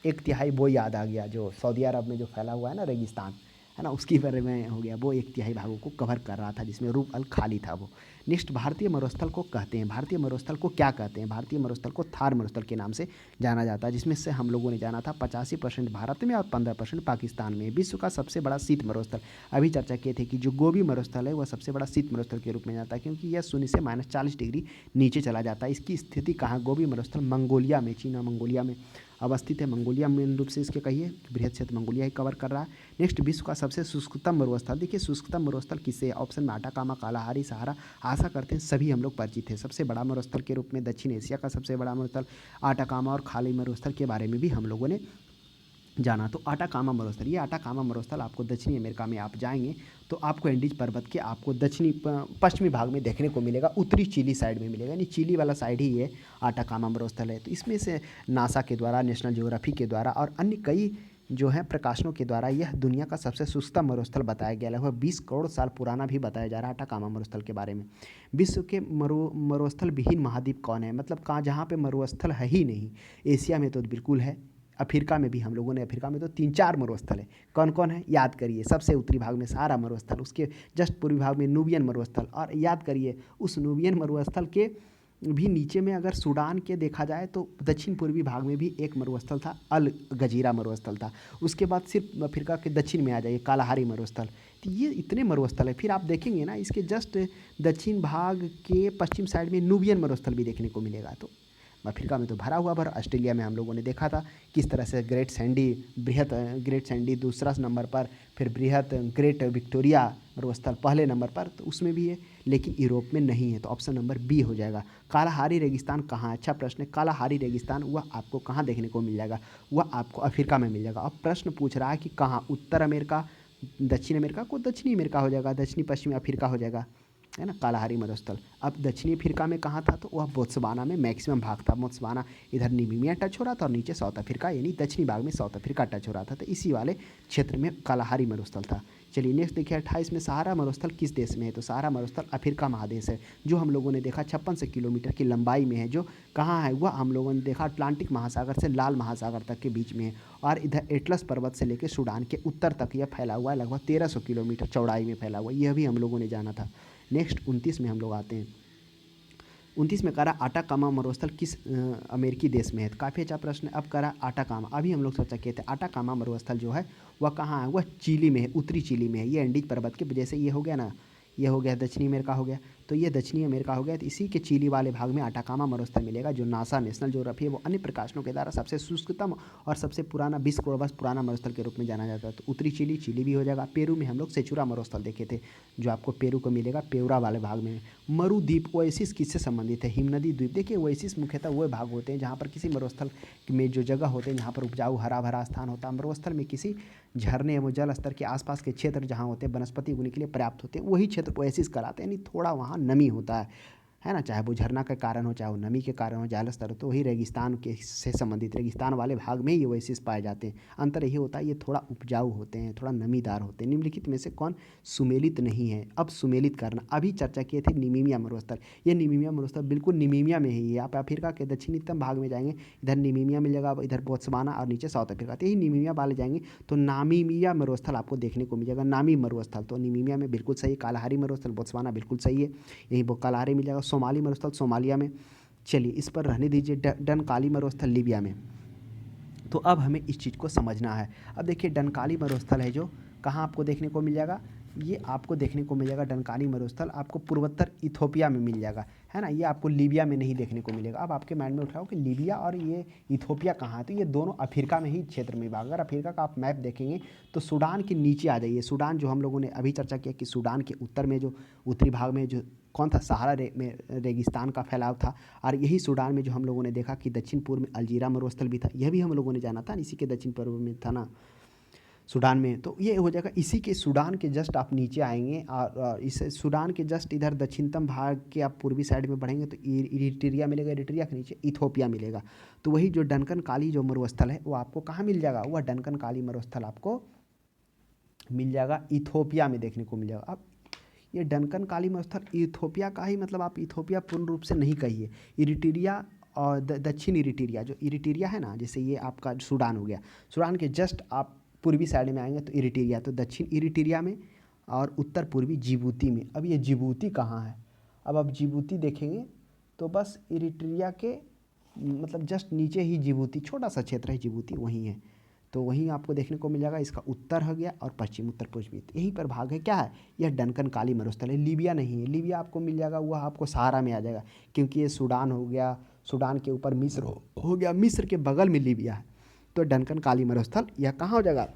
1/3 वो याद आ गया, जो सऊदी अरब में जो फैला हुआ है ना रेगिस्तान, है ना, उसकी बारे में हो गया, वो 1/3 भागों को कवर कर रहा था, जिसमें रूप अल खाली था वो। नेक्स्ट, भारतीय मरुस्थल को कहते हैं, भारतीय मरुस्थल को क्या कहते हैं। भारतीय मरुस्थल को थार मरुस्थल के नाम से जाना जाता है, जिसमें से हम लोगों ने जाना था 85% भारत में और 15% पाकिस्तान में। विश्व का सबसे बड़ा शीत मरुस्थल, अभी चर्चा किए थे कि जो गोबी मरुस्थल है वह सबसे बड़ा शीत मरुस्थल के रूप में जाता है, क्योंकि यह शून्य से -40 डिग्री नीचे चला जाता है। इसकी स्थिति कहाँ, गोबी मरुस्थल मंगोलिया में, चीन और मंगोलिया में अवस्थित है। मंगोलिया मेन रूप से इसके कहिए, बृहद क्षेत्र मंगोलिया ही कवर कर रहा है। नेक्स्ट, विश्व का सबसे शुष्कतम मरुस्थल, देखिए शुष्कतम मरुस्थल किससे है, ऑप्शन में आटाकामा, कालाहारी, सहारा, आशा करते हैं सभी हम लोग परिचित हैं। सबसे बड़ा मरुस्थल के रूप में दक्षिण एशिया का सबसे बड़ा मरुस्थल आटाकामा और खाली मरुस्थल के बारे में भी हम लोगों ने जाना। तो आटाकामा मरुस्थल, ये आटाकामा मरुस्थल आपको दक्षिणी अमेरिका में आप जाएंगे तो आपको एंडीज पर्वत के आपको दक्षिणी पश्चिमी भाग में देखने को मिलेगा, उत्तरी चिली साइड में मिलेगा, यानी चिली वाला साइड ही ये आटाकामा मरुस्थल है। तो इसमें से नासा के द्वारा, नेशनल ज्योग्राफी के द्वारा और अन्य कई जो है प्रकाशनों के द्वारा यह दुनिया का सबसे शुष्कतम मरुस्थल बताया गया। लगभग 20 करोड़ साल पुराना भी बताया जा रहा है आटाकामा मरुस्थल के बारे में। विश्व के मरुस्थल विहीन महाद्वीप कौन है, मतलब कहाँ जहाँ पे मरुस्थल है ही नहीं। एशिया में तो बिल्कुल है, अफ्रीका में भी हम लोगों ने, अफ्रीका में तो 3-4 मरुस्थल है। कौन कौन है याद करिए, सबसे उत्तरी भाग में सहारा मरुस्थल, उसके जस्ट पूर्वी भाग में नूबियन मरुस्थल, और याद करिए उस नूबियन मरुस्थल के भी नीचे में अगर सूडान के देखा जाए तो दक्षिण पूर्वी भाग में भी एक मरुस्थल था, अल गजीरा मरुस्थल था। उसके बाद सिर्फ अफ्रीका के दक्षिण में आ जाइए कालाहारी मरुस्थल। तो ये इतने मरुस्थल है। फिर आप देखेंगे ना इसके जस्ट दक्षिण भाग के पश्चिम साइड में नूबियन मरुस्थल भी देखने को मिलेगा। तो अफ्रीका में तो भरा हुआ भर, ऑस्ट्रेलिया में हम लोगों ने देखा था किस तरह से ग्रेट सैंडी, बृहत ग्रेट सैंडी दूसरा नंबर पर, फिर बृहत ग्रेट विक्टोरिया मरुस्थल पहले नंबर पर, तो उसमें भी है, लेकिन यूरोप में नहीं है। तो ऑप्शन नंबर बी हो जाएगा। कालाहारी रेगिस्तान कहाँ है, अच्छा प्रश्न है। कालाहारी रेगिस्तान वह आपको कहाँ देखने को मिल जाएगा, वह आपको अफ्रीका में मिल जाएगा। अब प्रश्न पूछ रहा है कि कहाँ, उत्तर अमेरिका, दक्षिण अमेरिका को दक्षिणी अमेरिका हो जाएगा, दक्षिणी पश्चिमी अफ्रीका हो जाएगा, है ना, कालाहारी मरुस्थल। अब दक्षिणी अफ्रीका में कहाँ था, तो वह बोत्सवाना में मैक्सिमम भाग था। बोत्सवाना इधर नामीबिया टच हो रहा था और नीचे साउथ अफ्रीका, यानी दक्षिणी भाग में साउथ अफ्रीका टच हो रहा था। तो इसी वाले क्षेत्र में कालाहारी मरुस्थल था। चलिए नेक्स्ट देखिए 28 में, सहारा मरुस्थल किस देश में है। तो सहारा मरुस्थल अफ्रीका महादेश है, जो हम लोगों ने देखा 56 किलोमीटर की लंबाई में है। जो कहाँ है, वह हम लोगों ने देखा अटलांटिक महासागर से लाल महासागर तक के बीच में है, और इधर एटलस पर्वत से लेकर सूडान के उत्तर तक यह फैला हुआ है, लगभग 1300 किलोमीटर चौड़ाई में फैला हुआ है। यह भी हम लोगों ने जाना था। नेक्स्ट 29 में हम लोग आते हैं। 29 में कह रहा आटाकामा मरुस्थल किस अमेरिकी देश में है। तो काफ़ी अच्छा प्रश्न है। अब कह रहा आटाकामा, अभी हम लोग चर्चा किए थे आटाकामा मरुस्थल जो है वह कहाँ है, वह चिली में है, उत्तरी चिली में है। ये एंडीज पर्वत के, जैसे ये हो गया ना, ये हो गया दक्षिणी अमेरिका हो गया, तो ये दक्षिणी अमेरिका हो गया। तो इसी के चिली वाले भाग में अटाकामा मरुस्थल मिलेगा, जो नासा नेशनल ज्योग्राफी है वो अन्य प्रकाशनों के द्वारा सबसे शुष्कतम और सबसे पुराना 20 करोड़ वर्ष पुराना मरुस्थल के रूप में जाना जाता है। तो उत्तरी चिली, चिली भी हो जाएगा। पेरू में हम लोग सेचुरा मरुस्थल देखे थे, जो आपको पेरू को मिलेगा पेउरा वाले भाग में। मरुद्वीप ओएसिस किससे संबंधित है? हिमनदी द्वीप। देखिए ओएसिस मुख्यतः वो भाग होते हैं जहाँ पर किसी मरुस्थल में जो जगह होते हैं जहाँ पर उपजाऊ हरा भरा स्थान होता है, मरुस्थल में किसी झरने एवं जल स्तर के आसपास के क्षेत्र जहाँ होते हैं वनस्पति उगने के लिए पर्याप्त होते हैं, वही क्षेत्र ओएसिस कहलाते हैं। यानी थोड़ा वहाँ नमी होता है ना, चाहे वो झरना के कारण हो, चाहे वो नमी के कारण हो, जल स्तर हो, तो वही रेगिस्तान के से संबंधित, रेगिस्तान वाले भाग में ये ओएसिस पाए जाते हैं। अंतर यही होता है ये थोड़ा उपजाऊ होते हैं, थोड़ा नमीदार होते हैं। निम्नलिखित में से कौन सुमेलित नहीं है? अब सुमेलित करना, अभी चर्चा किए थे निमीमिया मरुस्थल। ये निमीमिया मरुस्थल बिल्कुल निमीमिया में ही है। आप अफ्रीका के दक्षिणतम भाग में जाएंगे, इधर निमीमिया मिल जाएगा, इधर बोत्सवाना और नीचे साउथ अफ्रीका, तो यही निमीमिया वाले जाएंगे तो नामीमिया मरुस्थल आपको देखने को मिल जाएगा। नामी मरुस्थल तो निमीमिया में बिल्कुल सही, कालाहारी मरुस्थल बोत्सवाना बिल्कुल सही है, यही वो कालाहारी मिल जाएगा। सोमाली मरुस्थल सोमालिया में। चलिए इस पर रहने दीजिए। डनकाली मरुस्थल लीबिया में। तो अब हमें इस चीज़ को समझना है। अब देखिए डनकाली मरुस्थल है जो कहाँ आपको देखने को मिल जाएगा? ये आपको देखने को मिल जाएगा डनकाली मरुस्थल आपको पूर्वोत्तर इथोपिया में मिल जाएगा, है ना। ये आपको लीबिया में नहीं देखने को मिलेगा। अब आपके माइंड में उठाओ कि लीबिया और ये इथोपिया कहाँ है? तो ये दोनों अफ्रीका में ही क्षेत्र में। अगर अफ्रीका का आप मैप देखेंगे तो सूडान के नीचे आ जाइए। सूडान जो हम लोगों ने अभी चर्चा किया कि सूडान के उत्तर में जो उत्तरी भाग में जो कौन था, सहारा में रेगिस्तान का फैलाव था। और यही सूडान में जो हम लोगों ने देखा कि दक्षिण पूर्व में अलजीरा मरुस्थल भी था, यह भी हम लोगों ने जाना था, इसी के दक्षिण पूर्व में था ना सूडान में। तो ये हो जाएगा इसी के सूडान के जस्ट आप नीचे आएंगे और इस सूडान के जस्ट इधर दक्षिणतम भाग के आप पूर्वी साइड में बढ़ेंगे तो इरिट्रिया मिलेगा, इरिट्रिया के नीचे इथोपिया मिलेगा। तो वही जो डनकन काली जो मरुस्थल है वो आपको कहाँ मिल जाएगा? वह डनकन काली मरुस्थल आपको मिल जाएगा इथोपिया में देखने को मिल जाएगा। अब ये डनकन काली मरुस्थल इथोपिया का ही मतलब आप इथोपिया पूर्ण रूप से नहीं कहिए, इरिट्रिया और दक्षिण इरिट्रिया, जो इरिट्रिया है ना, जैसे ये आपका सूडान हो गया, सूडान के जस्ट आप पूर्वी साइड में आएंगे तो इरिट्रिया, तो दक्षिण इरिट्रिया में और उत्तर पूर्वी जिबूती में। अब ये जिबूती कहाँ है? अब आप जिबूती देखेंगे तो बस इरिट्रिया के मतलब जस्ट नीचे ही जिबूती, छोटा सा क्षेत्र है जिबूती, वहीं है। तो वहीं आपको देखने को मिल जाएगा। इसका उत्तर हो गया और पश्चिम, उत्तर पूर्वी, यहीं पर भाग है। क्या है? यह डनकन काली मरुस्थल है। लीबिया नहीं है, लीबिया आपको मिल जाएगा, वह आपको सहारा में आ जाएगा, क्योंकि ये सूडान हो गया, सूडान के ऊपर मिस्र हो गया, मिस्र के बगल में लीबिया है। तो डनकन काली मरुस्थल यह कहाँ हो जाएगा?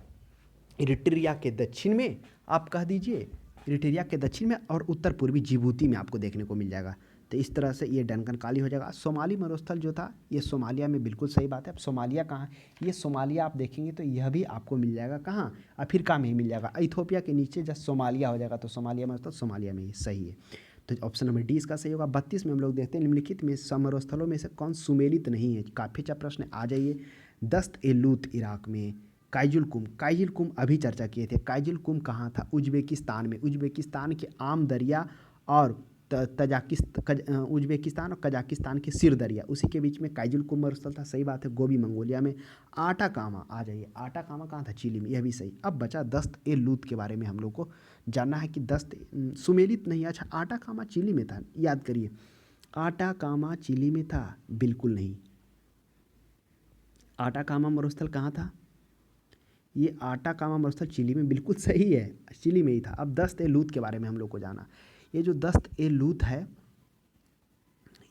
इरिट्रिया के दक्षिण में, आप कह दीजिए इरिट्रिया के दक्षिण में और उत्तर पूर्वी जिबूती में आपको देखने को मिल जाएगा। तो इस तरह से ये डनकन काली हो जाएगा। सोमाली मरुस्थल जो था ये सोमालिया में, बिल्कुल सही बात है। अब सोमालिया कहाँ है? ये सोमालिया आप देखेंगे तो यह भी आपको मिल जाएगा कहाँ? अफ्रीका में ही मिल जाएगा। इथोपिया के नीचे जब सोमालिया हो जाएगा तो सोमालिया मरुस्थल सोमालिया में ही सही है। तो ऑप्शन नंबर डी इसका सही होगा। 32 में हम लोग देखते हैं निम्नलिखित में समरुस्थलों में से कौन सुमेलित नहीं है? काफ़ी अच्छा प्रश्न, आ जाइए। दस्त ए लूत इराक में। काइजिल कुम अभी चर्चा किए थे। काइजिल कुम कहाँ था? उज्बेकिस्तान में। उज्बेकिस्तान के आम दरिया और उज्बेकिस्तान और कजाकिस्तान के सिर दरिया, उसी के बीच में काइजिल कुम मरुस्थल था। सही बात है। गोबी मंगोलिया में। आटाकामा आ जाइए। आटाकामा कहाँ था? चिली में, यह भी सही। अब बचा दस्त ए लूत के बारे में हम लोग को जानना है कि दस्त सुमेलित नहीं। अच्छा, आटाकामा चिली में था, याद करिए। आटाकामा चिली में था? बिल्कुल नहीं। आटाकामा मरुस्थल कहाँ था? ये आटाकामा मरुस्थल चिली में, बिल्कुल सही है, चिली में ही था। अब दस्त ए लूत के बारे में हम लोग को जाना। ये जो दस्त ए लूत है,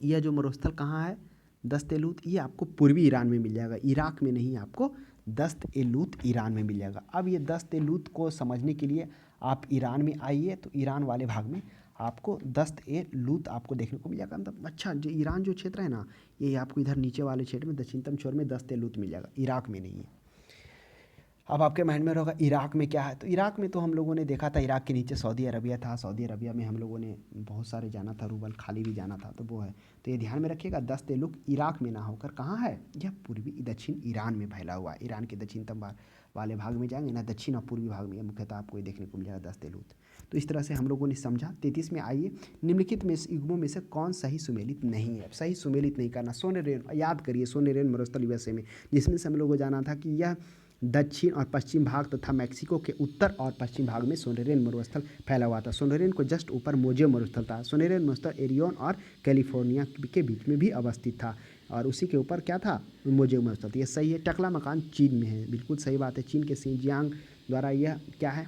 यह जो मरुस्थल कहाँ है? दस्त ए लूत, ये आपको पूर्वी ईरान में मिल जाएगा, इराक में नहीं। आपको दस्त ए लूत ईरान में मिल जाएगा। अब ये दस्त ए लूत को समझने के लिए आप ईरान में आइए, तो ईरान वाले भाग में आपको दस्त ए लूत आपको देखने को मिल जाएगा। मतलब अच्छा, जो ईरान जो क्षेत्र है ना, ये आपको इधर नीचे वाले क्षेत्र में दक्षिणतम छोर में दस्त ए लूत मिल जाएगा, इराक में नहीं है। अब आपके माइंड में होगा इराक में क्या है? तो इराक में तो हम लोगों ने देखा था, इराक के नीचे सऊदी अरबिया था, सऊदी अरबिया में हम लोगों ने बहुत सारे जाना था, रूबल खाली भी जाना था, तो वो है। तो ये ध्यान में रखिएगा, दस्त ए लूत इराक में ना होकर कहाँ है? यह पूर्वी दक्षिण ईरान में फैला हुआ है। ईरान के दक्षिणतम वाले भाग में जाएंगे ना, दक्षिण और पूर्वी भाग में मुख्यतः आपको ये देखने को मिल जाएगा दस्त ए लूत। तो इस तरह से हम लोगों ने समझा। 33 में आइए। निम्नलिखित में युग्मों में से कौन सही सुमेलित नहीं है? सही सुमेलित नहीं करना। सोनेरेन, याद करिए, सोनेरेन मरुस्थल यूएसए में, जिसमें से हम लोगों को जाना था कि यह दक्षिण और पश्चिम भाग तथा मैक्सिको के उत्तर और पश्चिम भाग में सोनेरेन मरुस्थल फैला हुआ था। सोनेरेन को जस्ट ऊपर मोजे मरुस्थल था। सोनेरेन मरुस्थल एरियोन और कैलिफोर्निया के बीच में भी अवस्थित था, और उसी के ऊपर क्या था? मोजे मरुस्थल। ये सही है। टकला मकान चीन में है, बिल्कुल सही बात है। चीन के सिंजियांग द्वारा यह क्या है?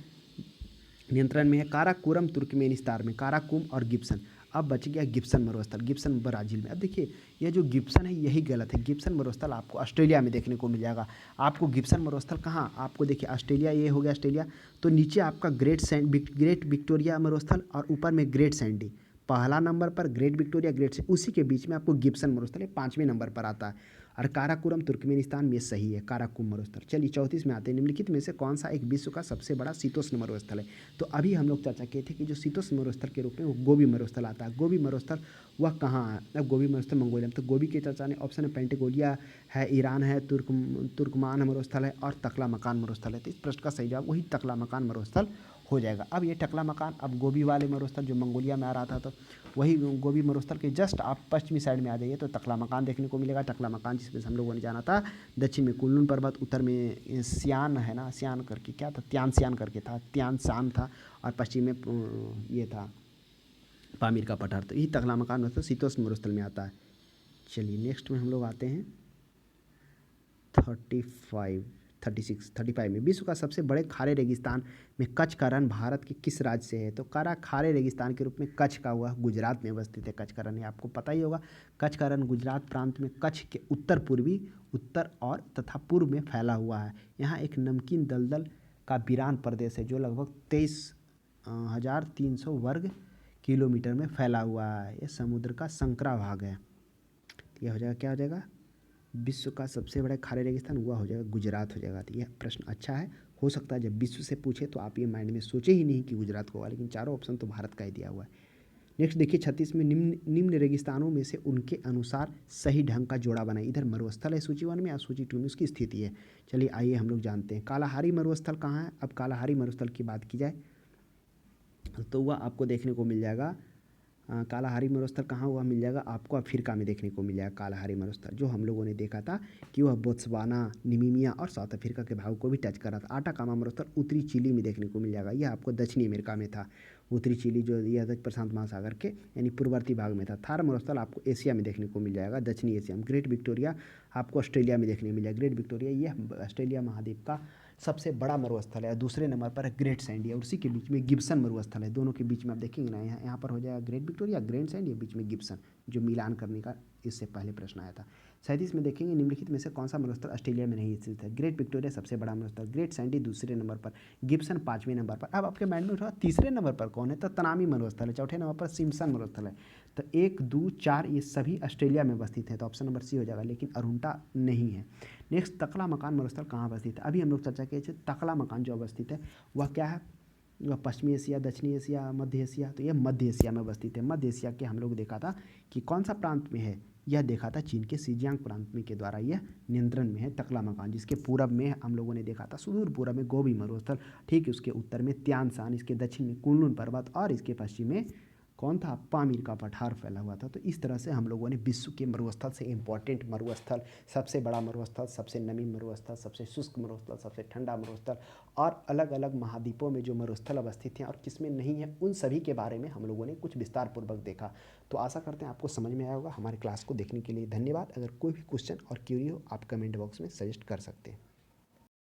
नियंत्रण में है। काराकोरम तुर्कमेनिस्तान में। काराकुम और गिब्सन। अब बच गया गिब्सन मरुस्थल। गिब्सन ब्राज़ील में। अब देखिए ये जो गिब्सन है यही गलत है। गिब्सन मरुस्थल आपको ऑस्ट्रेलिया में देखने को मिल जाएगा। आपको गिब्सन मरुस्थल कहाँ, आपको देखिए ऑस्ट्रेलिया, ये हो गया ऑस्ट्रेलिया, तो नीचे आपका ग्रेट विक्टोरिया मरुस्थल और ऊपर में ग्रेट सैंडी। पहला नंबर पर ग्रेट विक्टोरिया, ग्रेट सैंडी, उसी के बीच में आपको गिब्सन मरुस्थल 5वें नंबर पर आता है। और काराकोरम तुर्कमेनिस्तान में सही है, काराकोरम मरुस्थल। चलिए 34 में आते हैं, निम्नलिखित में से कौन सा एक विश्व का सबसे बड़ा शीतोष्ण मरुस्थल है। तो अभी हम लोग चर्चा किए थे कि जो शीतोष्ण मरुस्थल के रूप में वो गोबी मरुस्थल आता है। गोबी मरुस्थल वह कहाँ है? अब गोबी मरुस्थल मंगोलिया में। तो गोबी की चर्चा ने ऑप्शन है पेंटिगोलिया है, ईरान है, तुर्कमान मरुस्थल है और तकला मकान मरुस्थल है। तो इस प्रश्न का सही जवाब वही तकला मकान मरुस्थल हो जाएगा। अब ये टकला मकान, अब गोबी वाले मरुस्थल जो मंगोलिया में आ रहा था, तो वही गोबी मरुस्थल के जस्ट आप पश्चिमी साइड में आ जाइए तो तकला मकान देखने को मिलेगा। टकला मकान जिसमें हम लोगों ने जाना था, दक्षिण में कुनलुन पर्वत, उत्तर में सियान है ना, सियान करके क्या था, त्यान सियान करके था, त्यान शान था, और पश्चिम में ये था पामीर का पठार। तो यही तकला मकान मरुस्थल शीतोष्ण मरुस्थल में आता है। चलिए नेक्स्ट में हम लोग आते हैं 35 में। विश्व का सबसे बड़े खारे रेगिस्तान में कच्छ का रण भारत के किस राज्य से है? तो खारे रेगिस्तान के रूप में कच्छ का हुआ गुजरात में अवस्थित है। कच्छ का रण, ये आपको पता ही होगा। कच्छ का रण गुजरात प्रांत में कच्छ के उत्तर और तथा पूर्व में फैला हुआ है। यहाँ एक नमकीन दलदल का वीरान प्रदेश है जो लगभग 23,300 वर्ग किलोमीटर में फैला हुआ है। यह समुद्र का संकरा भाग है। यह हो जाएगा, क्या हो जाएगा, विश्व का सबसे बड़ा खारे रेगिस्तान हुआ हो जाएगा गुजरात हो जाएगा। तो यह प्रश्न अच्छा है। हो सकता है जब विश्व से पूछे तो आप ये माइंड में सोचे ही नहीं कि गुजरात को होगा, लेकिन चारों ऑप्शन तो भारत का ही दिया हुआ है। नेक्स्ट देखिए 36 में, निम्न रेगिस्तानों में से उनके अनुसार सही ढंग का जोड़ा बनाए। इधर मरुस्थल है सूची 1 में, या सूची 2 में उसकी स्थिति है। चलिए आइए हम लोग जानते हैं कालाहारी मरुस्थल कहाँ है। अब कालाहारी मरुस्थल की बात की जाए तो वह आपको देखने को मिल जाएगा, कालाहारी मरुस्थल कहाँ हुआ मिल जाएगा आपको, अफ्रीका में देखने को मिल जाएगा कालाहारी मरुस्थल, जो हम लोगों ने देखा था कि वह बोत्सवाना, नामीबिया और साउथ अफ्रीका के भाग को भी टच कर रहा था। आटाकामा मरुस्थल उत्तरी चिली में देखने को मिल जाएगा। यह आपको दक्षिणी अमेरिका में था। उत्तरी चिली जो यह प्रशांत महासागर के यानी पूर्ववर्ती भाग में था। थार मरुस्थल आपको एशिया में देखने को मिल जाएगा, दक्षिणी एशिया में। ग्रेट विक्टोरिया आपको ऑस्ट्रेलिया में देखने को मिल जाएगा। ग्रेट विक्टोरिया यह ऑस्ट्रेलिया महाद्वीप का सबसे बड़ा मरुस्थल है। दूसरे नंबर पर है ग्रेट सैंडी, और उसी के बीच में गिब्सन मरुस्थल है। दोनों के बीच में आप देखेंगे ना, यहाँ पर हो जाएगा ग्रेट विक्टोरिया, ग्रेट सैंडी, बीच में गिब्सन, जो मिलान करने का इससे पहले प्रश्न आया था। 37 में देखेंगे निम्नलिखित में से कौन सा मरुस्थल ऑस्ट्रेलिया में नहीं स्थित है। ग्रेट विक्टोरिया सबसे बड़ा मरुस्थल, ग्रेट सैंडी दूसरे नंबर पर, गिब्सन 5वें नंबर पर। अब आपके माइंड में उठा तीसरे नंबर पर कौन है, तो तनामी मरुस्थल है। चौथे नंबर पर सिम्पसन मरुस्थल है। तो 1, 2, 4 ये सभी ऑस्ट्रेलिया में अवस्थित है, तो ऑप्शन नंबर सी हो जाएगा, लेकिन अरुणा नहीं है। नेक्स्ट तकला मकान मरुस्थल कहाँ अवस्थित है। अभी हम लोग चर्चा किए थे तकला मकान जो अवस्थित है वह क्या है, वह पश्चिमी एशिया, दक्षिणी एशिया, मध्य एशिया। तो यह मध्य एशिया में अवस्थित है। मध्य एशिया के हम लोग देखा था कि कौन सा प्रांत में है, यह देखा था चीन के सिजियांग प्रांत में के द्वारा यह नियंत्रण में है तकला मकान। जिसके पूरब में हम लोगों ने देखा था सुदूर पूरब में गोबी मरुस्थल, ठीक उसके उत्तर में त्यान शान, इसके दक्षिण में कुनलुन पर्वत और इसके पश्चिम में कौन था, पामीर का पठार फैला हुआ था। तो इस तरह से हम लोगों ने विश्व के मरुस्थल से इंपॉर्टेंट मरुस्थल, सबसे बड़ा मरुस्थल, सबसे नमी मरुस्थल, सबसे शुष्क मरुस्थल, सबसे ठंडा मरुस्थल और अलग अलग महाद्वीपों में जो मरुस्थल अवस्थित हैं और किसमें नहीं है, उन सभी के बारे में हम लोगों ने कुछ विस्तार पूर्वक देखा। तो आशा करते हैं आपको समझ में आया होगा। हमारे क्लास को देखने के लिए धन्यवाद। अगर कोई भी क्वेश्चन और क्यूरी हो आप कमेंट बॉक्स में सजेस्ट कर सकते हैं।